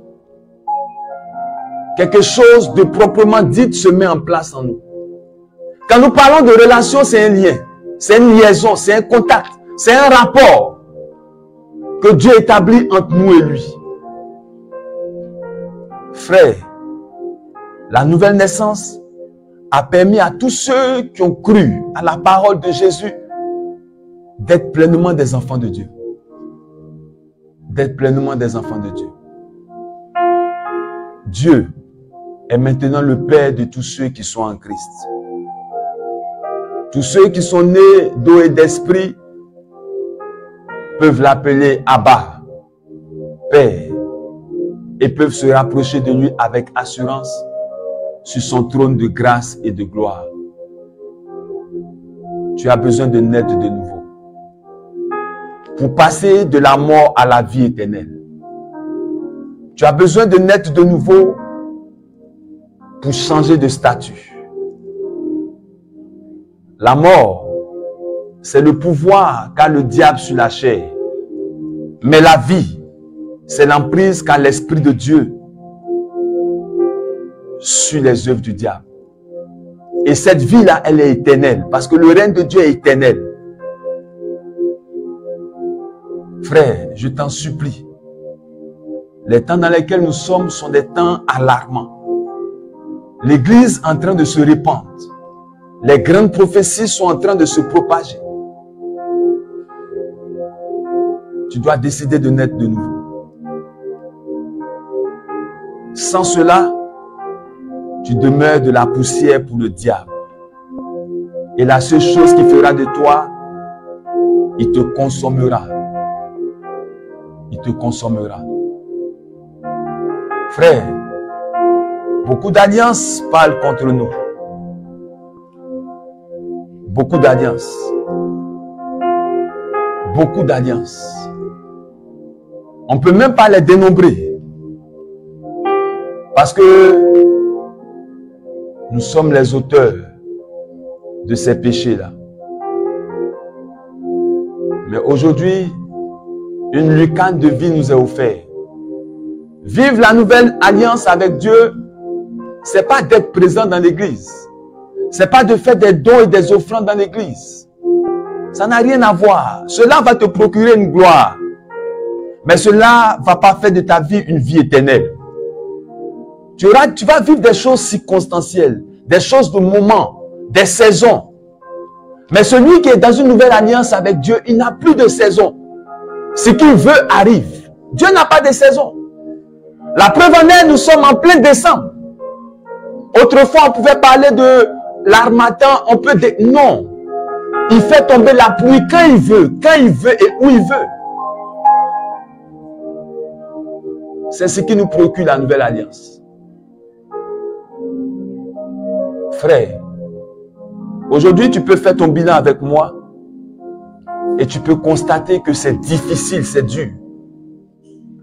Quelque chose de proprement dit se met en place en nous. Quand nous parlons de relation, c'est un lien, c'est une liaison, c'est un contact, c'est un rapport que Dieu établit entre nous et lui. Frère, la nouvelle naissance a permis à tous ceux qui ont cru à la parole de Jésus d'être pleinement des enfants de Dieu. D'être pleinement des enfants de Dieu. Dieu est maintenant le Père de tous ceux qui sont en Christ. Tous ceux qui sont nés d'eau et d'esprit peuvent l'appeler Abba, Père, et peuvent se rapprocher de lui avec assurance sur son trône de grâce et de gloire. Tu as besoin de naître de nouveau pour passer de la mort à la vie éternelle. Tu as besoin de naître de nouveau pour changer de statut. La mort, c'est le pouvoir qu'a le diable sur la chair. Mais la vie, c'est l'emprise qu'a l'Esprit de Dieu sur les œuvres du diable. Et cette vie-là, elle est éternelle, parce que le règne de Dieu est éternel. Frère, je t'en supplie, les temps dans lesquels nous sommes sont des temps alarmants. L'Église est en train de se répandre. Les grandes prophéties sont en train de se propager. Tu dois décider de naître de nouveau. Sans cela, tu demeures de la poussière pour le diable. Et la seule chose qu'il fera de toi, il te consommera. Il te consommera. Frère, beaucoup d'alliances parlent contre nous. Beaucoup d'alliances. Beaucoup d'alliances. On ne peut même pas les dénombrer. Parce que nous sommes les auteurs de ces péchés-là. Mais aujourd'hui, une lucane de vie nous est offerte. Vivre la nouvelle alliance avec Dieu, ce n'est pas d'être présent dans l'église. Ce n'est pas de faire des dons et des offrandes dans l'église. Ça n'a rien à voir. Cela va te procurer une gloire. Mais cela ne va pas faire de ta vie une vie éternelle. Tu vas vivre des choses circonstancielles, des choses de moment, des saisons. Mais celui qui est dans une nouvelle alliance avec Dieu, il n'a plus de saison. Ce qu'il veut arrive. Dieu n'a pas de saison. La preuve en est, nous sommes en plein décembre. Autrefois, on pouvait parler de l'harmattan, on peut dire non. Il fait tomber la pluie quand il veut et où il veut. C'est ce qui nous procure la nouvelle alliance. Frère, aujourd'hui, tu peux faire ton bilan avec moi et tu peux constater que c'est difficile, c'est dur.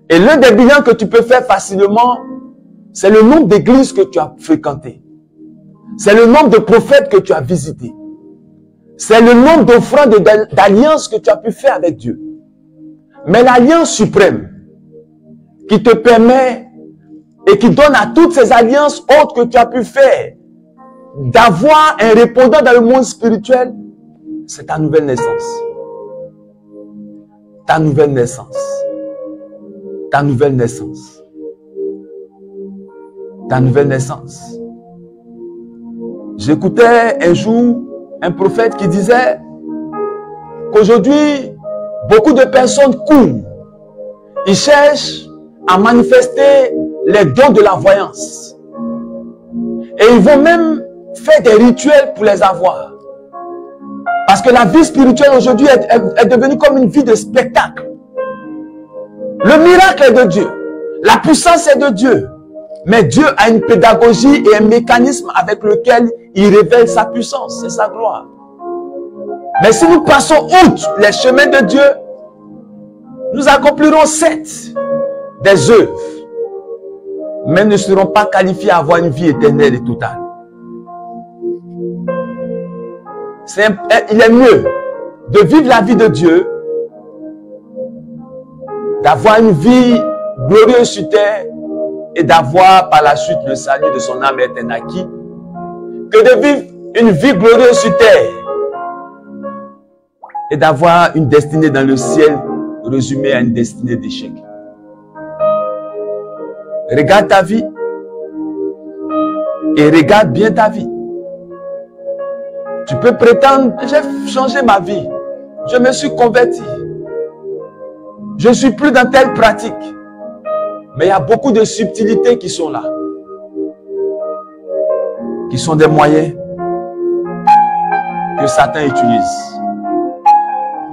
Et l'un des bilans que tu peux faire facilement, c'est le nombre d'églises que tu as fréquentées. C'est le nombre de prophètes que tu as visités. C'est le nombre d'offrandes et d'alliances que tu as pu faire avec Dieu. Mais l'alliance suprême qui te permet et qui donne à toutes ces alliances autres que tu as pu faire d'avoir un répondant dans le monde spirituel, c'est ta nouvelle naissance. Ta nouvelle naissance. Ta nouvelle naissance. Ta nouvelle naissance. J'écoutais un jour un prophète qui disait qu'aujourd'hui, beaucoup de personnes courent. Ils cherchent à manifester les dons de la voyance. Et ils vont même faire des rituels pour les avoir. Parce que la vie spirituelle aujourd'hui est devenue comme une vie de spectacle. Le miracle est de Dieu. La puissance est de Dieu. Mais Dieu a une pédagogie et un mécanisme avec lequel il révèle sa puissance et sa gloire. Mais si nous passons outre les chemins de Dieu, nous accomplirons certes des œuvres, mais ne serons pas qualifiés à avoir une vie éternelle et totale. Il est mieux de vivre la vie de Dieu, d'avoir une vie glorieuse sur terre et d'avoir par la suite le salut de son âme est un acquis, que de vivre une vie glorieuse sur terre et d'avoir une destinée dans le ciel résumée à une destinée d'échec. Regarde ta vie et regarde bien ta vie. Tu peux prétendre, j'ai changé ma vie, je me suis converti, je ne suis plus dans telle pratique. Mais il y a beaucoup de subtilités qui sont là, qui sont des moyens que Satan utilise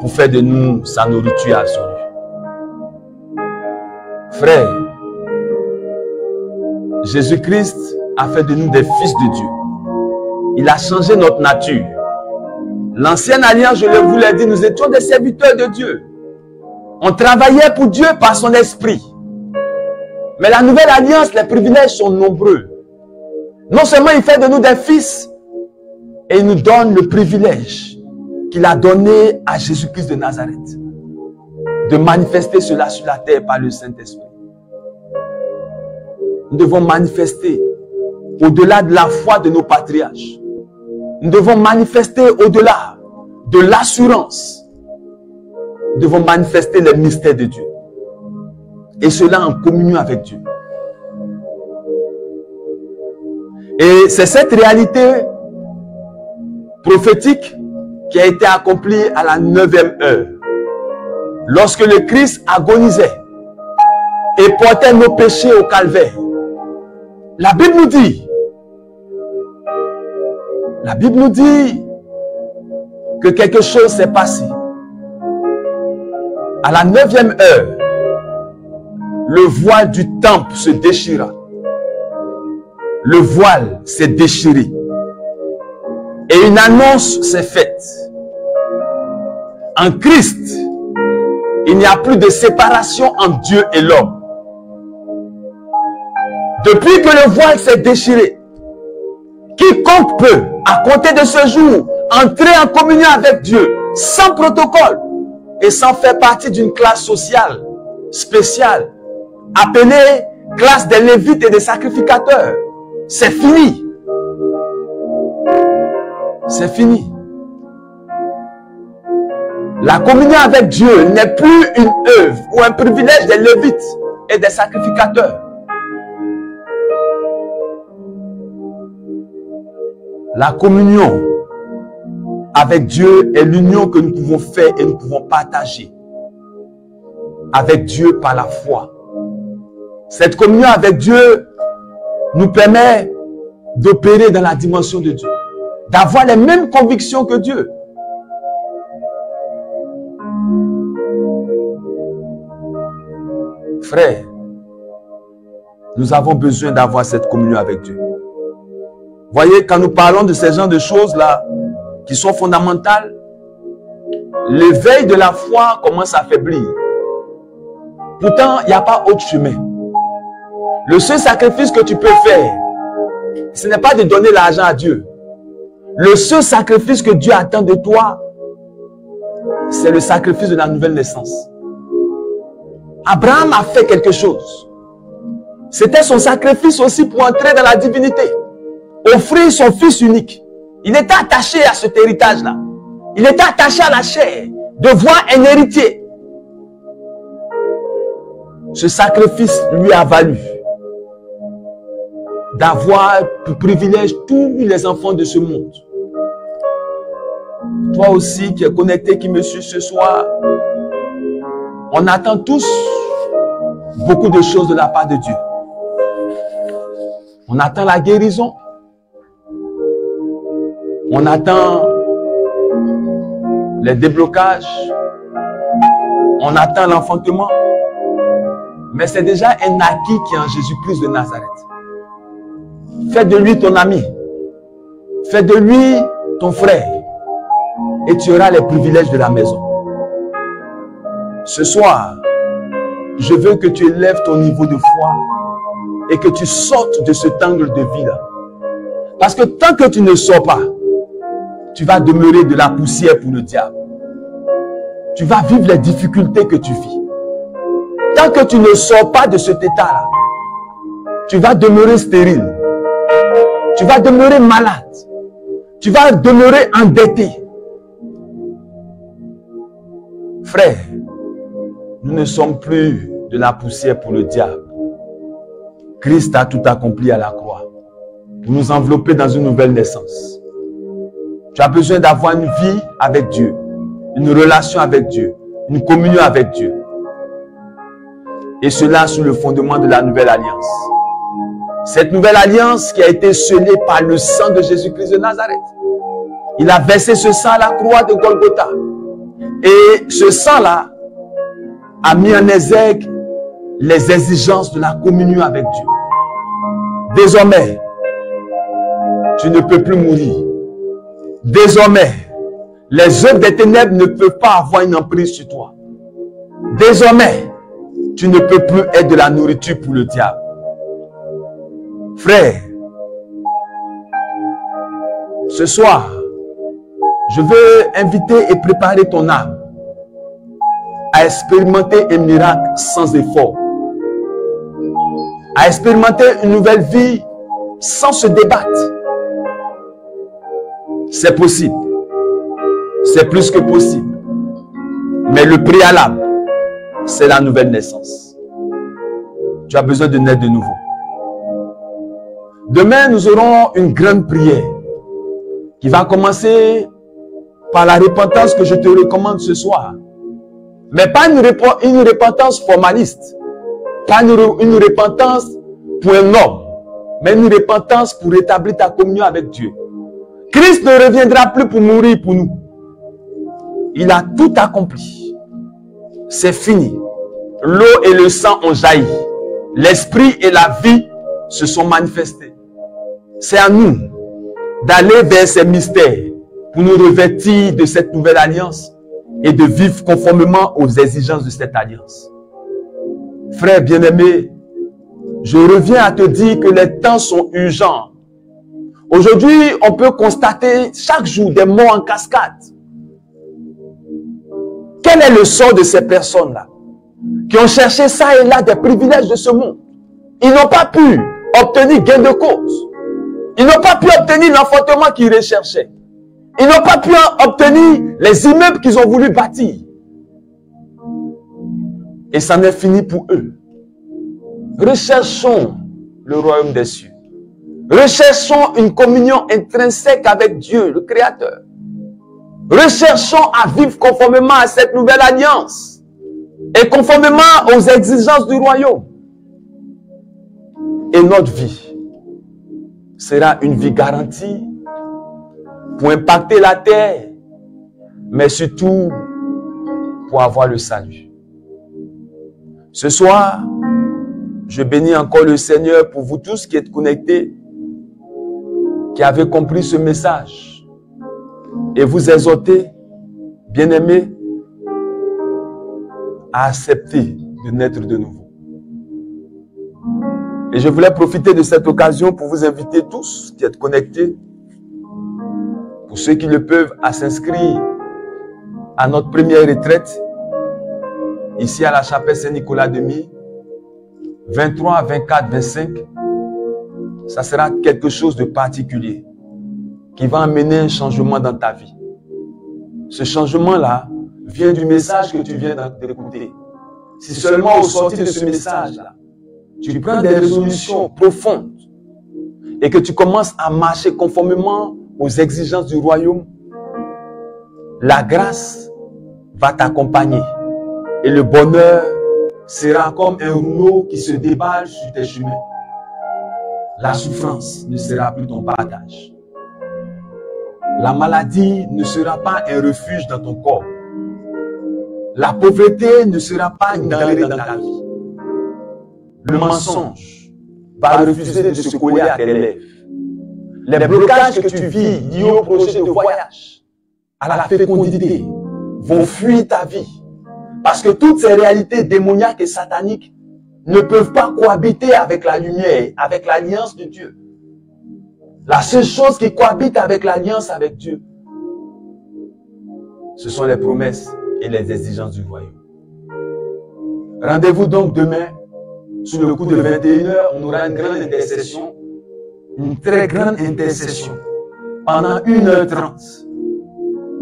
pour faire de nous sa nourriture absolue. Frère, Jésus-Christ a fait de nous des fils de Dieu. Il a changé notre nature. L'ancienne alliance, je vous l'ai dit, nous étions des serviteurs de Dieu. On travaillait pour Dieu par son esprit. Mais la nouvelle alliance, les privilèges sont nombreux. Non seulement il fait de nous des fils, et il nous donne le privilège qu'il a donné à Jésus-Christ de Nazareth, de manifester cela sur la terre par le Saint-Esprit. Nous devons manifester au-delà de la foi de nos patriarches. Nous devons manifester au-delà de l'assurance. Nous devons manifester les mystères de Dieu. Et cela en communion avec Dieu. Et c'est cette réalité prophétique qui a été accomplie à la 9e heure. Lorsque le Christ agonisait et portait nos péchés au calvaire. La Bible nous dit que quelque chose s'est passé. À la 9e heure, le voile du temple se déchira. Le voile s'est déchiré. Et une annonce s'est faite. En Christ, il n'y a plus de séparation entre Dieu et l'homme. Depuis que le voile s'est déchiré, quiconque peut, à compter de ce jour, entrer en communion avec Dieu, sans protocole et sans faire partie d'une classe sociale spéciale, appelée classe des Lévites et des sacrificateurs. C'est fini. C'est fini. La communion avec Dieu n'est plus une œuvre ou un privilège des Lévites et des sacrificateurs. La communion avec Dieu est l'union que nous pouvons faire et nous pouvons partager avec Dieu par la foi. Cette communion avec Dieu nous permet d'opérer dans la dimension de Dieu, d'avoir les mêmes convictions que Dieu. Frère, nous avons besoin d'avoir cette communion avec Dieu. Voyez, quand nous parlons de ces genres de choses-là, qui sont fondamentales, l'éveil de la foi commence à faiblir. Pourtant, il n'y a pas autre chemin. Le seul sacrifice que tu peux faire, ce n'est pas de donner l'argent à Dieu. Le seul sacrifice que Dieu attend de toi, c'est le sacrifice de la nouvelle naissance. Abraham a fait quelque chose. C'était son sacrifice aussi pour entrer dans la divinité. Offrir son fils unique. Il était attaché à cet héritage-là. Il était attaché à la chair de voir un héritier. Ce sacrifice lui a valu d'avoir pour privilège tous les enfants de ce monde. Toi aussi qui es connecté, qui me suis ce soir, on attend tous beaucoup de choses de la part de Dieu. On attend la guérison. On attend les déblocages. On attend l'enfantement. Mais c'est déjà un acquis qui est en Jésus-Christ de Nazareth. Fais de lui ton ami. Fais de lui ton frère. Et tu auras les privilèges de la maison. Ce soir, je veux que tu élèves ton niveau de foi et que tu sortes de cet angle de vie-là. Parce que tant que tu ne sors pas, tu vas demeurer de la poussière pour le diable. Tu vas vivre les difficultés que tu vis. Tant que tu ne sors pas de cet état-là, tu vas demeurer stérile. Tu vas demeurer malade. Tu vas demeurer endetté. Frère, nous ne sommes plus de la poussière pour le diable. Christ a tout accompli à la croix pour nous envelopper dans une nouvelle naissance. Tu as besoin d'avoir une vie avec Dieu, une relation avec Dieu, une communion avec Dieu. Et cela sous le fondement de la nouvelle alliance. Cette nouvelle alliance qui a été scellée par le sang de Jésus-Christ de Nazareth. Il a versé ce sang à la croix de Golgotha. Et ce sang-là a mis en exergue les exigences de la communion avec Dieu. Désormais, tu ne peux plus mourir. Désormais, les œuvres des ténèbres ne peuvent pas avoir une emprise sur toi. Désormais, tu ne peux plus être de la nourriture pour le diable. Frère, ce soir, je veux inviter et préparer ton âme à expérimenter un miracle sans effort. À expérimenter une nouvelle vie sans se débattre. C'est possible. C'est plus que possible. Mais le préalable, c'est la nouvelle naissance. Tu as besoin de naître de nouveau. Demain, nous aurons une grande prière qui va commencer par la repentance que je te recommande ce soir. Mais pas une repentance formaliste. Pas une repentance pour un homme. Mais une repentance pour rétablir ta communion avec Dieu. Christ ne reviendra plus pour mourir pour nous. Il a tout accompli. c'est fini. L'eau et le sang ont jailli. L'esprit et la vie se sont manifestés. C'est à nous d'aller vers ces mystères pour nous revêtir de cette nouvelle alliance et de vivre conformément aux exigences de cette alliance. Frère bien-aimé, je reviens à te dire que les temps sont urgents. Aujourd'hui, on peut constater chaque jour des morts en cascade. Quel est le sort de ces personnes-là qui ont cherché ça et là des privilèges de ce monde? Ils n'ont pas pu obtenir gain de cause. Ils n'ont pas pu obtenir l'enfantement qu'ils recherchaient. Ils n'ont pas pu obtenir les immeubles qu'ils ont voulu bâtir. Et ça n'est fini pour eux. Recherchons le royaume des cieux. Recherchons une communion intrinsèque avec Dieu, le Créateur. Recherchons à vivre conformément à cette nouvelle alliance et conformément aux exigences du royaume. Et notre vie sera une vie garantie pour impacter la terre, mais surtout pour avoir le salut. Ce soir, je bénis encore le Seigneur pour vous tous qui êtes connectés, qui avez compris ce message, et vous exhorter, bien-aimés, à accepter de naître de nouveau. Et je voulais profiter de cette occasion pour vous inviter tous qui êtes connectés, pour ceux qui le peuvent, à s'inscrire à notre première retraite, ici à la chapelle Saint-Nicolas de Myre, 23, 24, 25. Ça sera quelque chose de particulier qui va amener un changement dans ta vie. Ce changement-là vient du message que tu viens d'écouter. Si seulement au sortir de ce message-là, tu prends des résolutions profondes et que tu commences à marcher conformément aux exigences du royaume, la grâce va t'accompagner et le bonheur sera comme un rouleau qui se déballe sur tes chemins. La souffrance ne sera plus ton partage. La maladie ne sera pas un refuge dans ton corps. La pauvreté ne sera pas une denrée dans ta vie. Le mensonge va refuser de se coller à tes lèvres. Les blocages que tu vis liés au projet de voyage, à la fécondité, vont fuir ta vie. Parce que toutes ces réalités démoniaques et sataniques ne peuvent pas cohabiter avec la lumière, avec l'alliance de Dieu. La seule chose qui cohabite avec l'alliance avec Dieu, ce sont les promesses et les exigences du royaume. Rendez-vous donc demain, sur le coup de 21h, on aura une grande intercession, une très grande intercession. Pendant 1h30,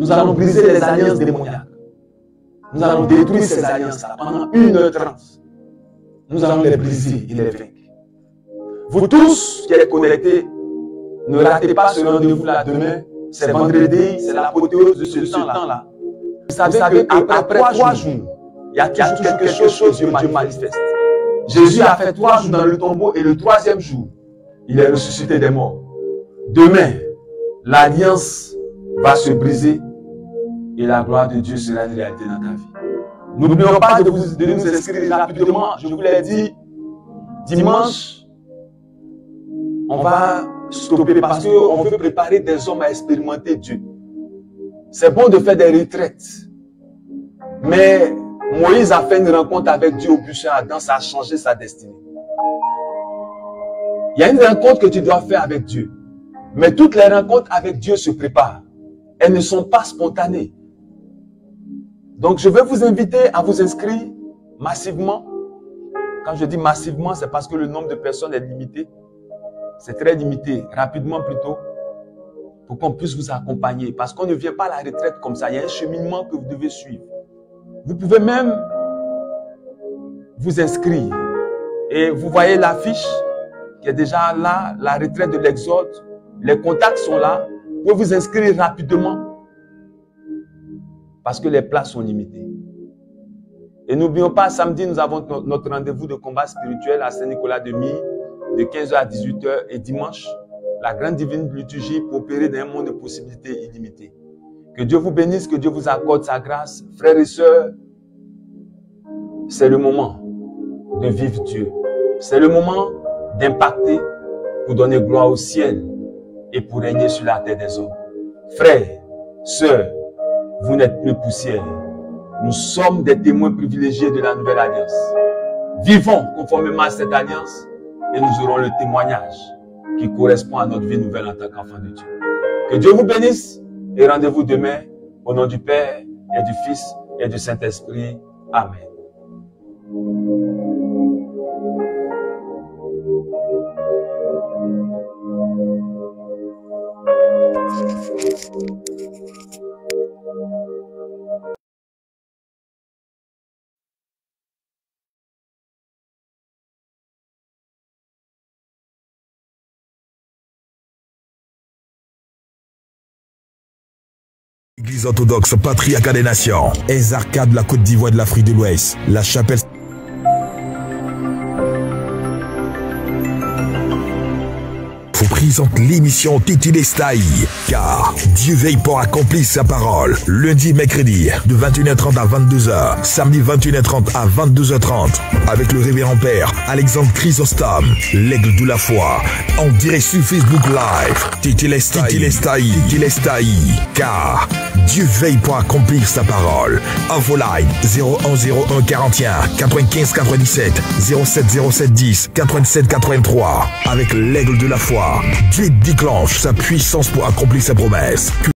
nous allons briser les alliances démoniaques. Nous allons détruire ces alliances-là. Pendant 1h30, nous allons les briser et les vaincre. Vous tous qui êtes connectés, ne ratez pas ce rendez-vous-là demain. C'est vendredi, c'est l'apothéose de ce temps-là. Vous savez qu'après 3 jours, il y a toujours quelque chose que Dieu manifeste. Jésus a fait 3 jours dans le tombeau et le 3e jour, il est ressuscité des morts. Demain, l'alliance va se briser et la gloire de Dieu sera une réalité dans ta vie. N'oublions pas de nous inscrire rapidement. Je vous l'ai dit, dimanche, on va stopper parce qu'on veut préparer des hommes à expérimenter Dieu. C'est bon de faire des retraites. Mais Moïse a fait une rencontre avec Dieu au buisson Adam, ça a changé sa destinée. Il y a une rencontre que tu dois faire avec Dieu. Mais toutes les rencontres avec Dieu se préparent. Elles ne sont pas spontanées. Donc je vais vous inviter à vous inscrire massivement. Quand je dis massivement, c'est parce que le nombre de personnes est limité. C'est très limité, rapidement plutôt, pour qu'on puisse vous accompagner. Parce qu'on ne vient pas à la retraite comme ça. Il y a un cheminement que vous devez suivre. Vous pouvez même vous inscrire. Et vous voyez l'affiche qui est déjà là, la retraite de l'Exode. Les contacts sont là. Vous pouvez vous inscrire rapidement. Parce que les places sont limitées. Et n'oublions pas, samedi, nous avons notre rendez-vous de combat spirituel à Saint-Nicolas de Myre, de 15h à 18h. Et dimanche, la grande divine liturgie pour opérer dans un monde de possibilités illimitées. Que Dieu vous bénisse, que Dieu vous accorde sa grâce. Frères et sœurs,
c'est le moment de vivre Dieu. C'est le moment d'impacter pour donner gloire au ciel et pour régner sur la terre des hommes. Frères, sœurs, vous n'êtes plus poussière. Nous sommes des témoins privilégiés de la nouvelle alliance. Vivons conformément à cette alliance et nous aurons le témoignage qui correspond à notre vie nouvelle en tant qu'enfant de Dieu. Que Dieu vous bénisse et rendez-vous demain au nom du Père et du Fils et du Saint-Esprit. Amen.
Église orthodoxe patriarcat des nations, Ezarka de la Côte d'Ivoire de l'Afrique de l'Ouest, la chapelle vous présente l'émission Tetelestai, car Dieu veille pour accomplir sa parole. Lundi, mercredi, de 21h30 à 22h, samedi 21h30 à 22h30, avec le révérend père Alexandre Chrysostome, l'aigle de la foi, en direct sur Facebook Live. Tetelestai, car Dieu veille pour accomplir sa parole. Info line 0101 41 95 97 07 07 10 87 83. Avec l'aigle de la foi, Dieu déclenche sa puissance pour accomplir ses promesses.